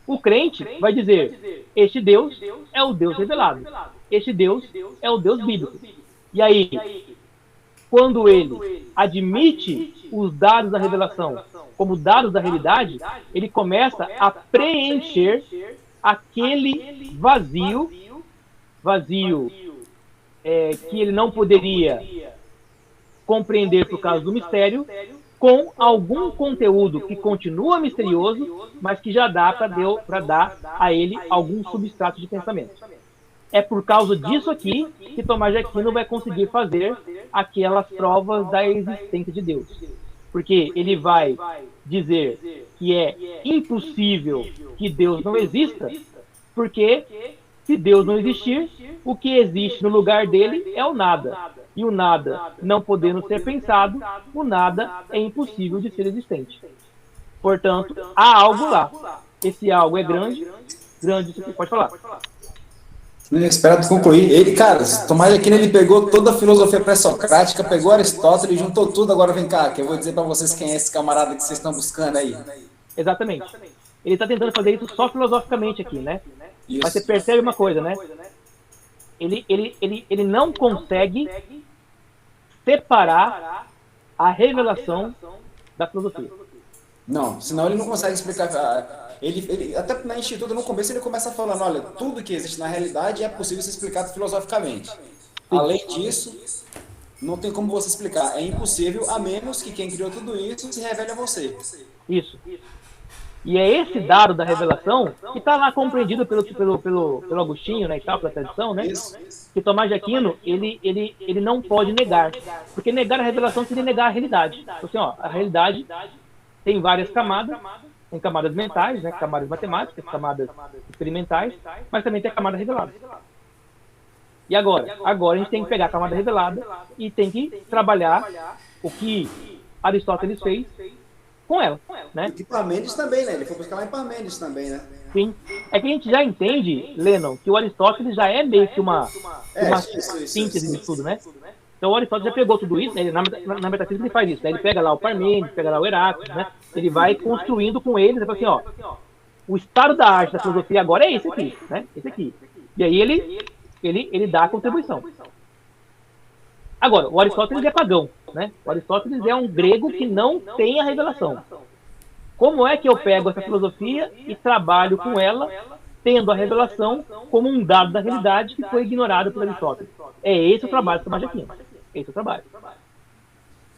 O crente vai dizer, este Deus é o Deus revelado. Este Deus é o Deus bíblico. E aí, quando ele admite os dados da revelação como dados da realidade, ele começa a preencher aquele vazio que ele não poderia compreender por causa do mistério, com algum conteúdo que continua misterioso, mas que já dá para dar a ele algum substrato de pensamento. É por causa disso aqui que Tomás de Aquino vai conseguir fazer aquelas provas da existência de Deus. Porque ele vai dizer que é impossível que Deus não exista, porque se Deus não existir, o que existe no lugar dele é o nada. E o nada não podendo ser pensado, o nada é impossível de ser existente. Portanto, há algo lá. Esse algo é grande, isso aqui, pode falar. Espera tu concluir. Ele, cara, Tomás de Aquino, ele pegou toda a filosofia pré-socrática, pegou Aristóteles, juntou tudo. Agora vem cá, que eu vou dizer para vocês quem é esse camarada que vocês estão buscando aí. Exatamente. Ele está tentando fazer isso só filosoficamente aqui, né? Isso. Mas você percebe uma coisa, né? Ele não consegue separar a revelação da filosofia. Não, senão ele não consegue explicar. Ele até na Instituto, no começo, ele começa falando, olha, tudo que existe na realidade é possível ser explicado filosoficamente. Além disso, não tem como você explicar. É impossível, a menos que quem criou tudo isso se revele a você. Isso. E é esse dado da revelação que está lá compreendido pelo Agostinho, né, e tal, pela tradição, né? Que Tomás de Aquino, ele não pode negar. Porque negar a revelação seria negar a realidade. Então, assim, ó, a realidade tem várias camadas. Tem camadas mentais, né, camadas matemáticas, camadas experimentais, mas também tem a camada revelada. E agora? Agora a gente tem que pegar a camada revelada e tem que trabalhar o que Aristóteles fez com ela, né? E Parmênides também, né? Ele foi buscar lá em Parmênides também, né? Sim. É que a gente já entende, Lennon, que o Aristóteles já é meio que uma síntese de tudo, né? Então o Aristóteles já pegou tudo isso, né? Na metafísica ele faz isso, né? Ele pega lá o Parmênides, pega lá o Heráclito, né? Ele vai construindo com eles, assim, ó, o estado da arte, da filosofia agora é esse aqui, né? Esse aqui. E aí ele dá a contribuição. Agora, o Aristóteles é pagão, né? O Aristóteles é um grego que não tem a revelação. Como é que eu pego essa filosofia e trabalho com ela, tendo a revelação como um dado da realidade que foi ignorado por Aristóteles? É esse o trabalho do Tomás de Aquino. Esse é o trabalho.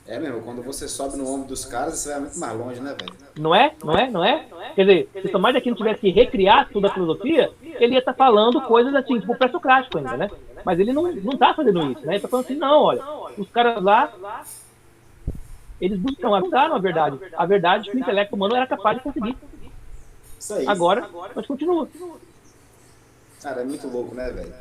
É mesmo, quando você sobe no ombro dos caras, você vai muito mais longe, né, velho? Não é? Quer dizer, se Tomás de Aquino tivesse que recriar toda a filosofia, ele ia estar falando coisas assim, tipo pré-socrático ainda, né? Mas ele não está fazendo isso, né? Ele está falando assim, não, olha, os caras lá, eles buscaram a verdade que o intelecto humano era capaz de conseguir. Isso aí. Agora, mas continua. Cara, é muito louco, né, velho?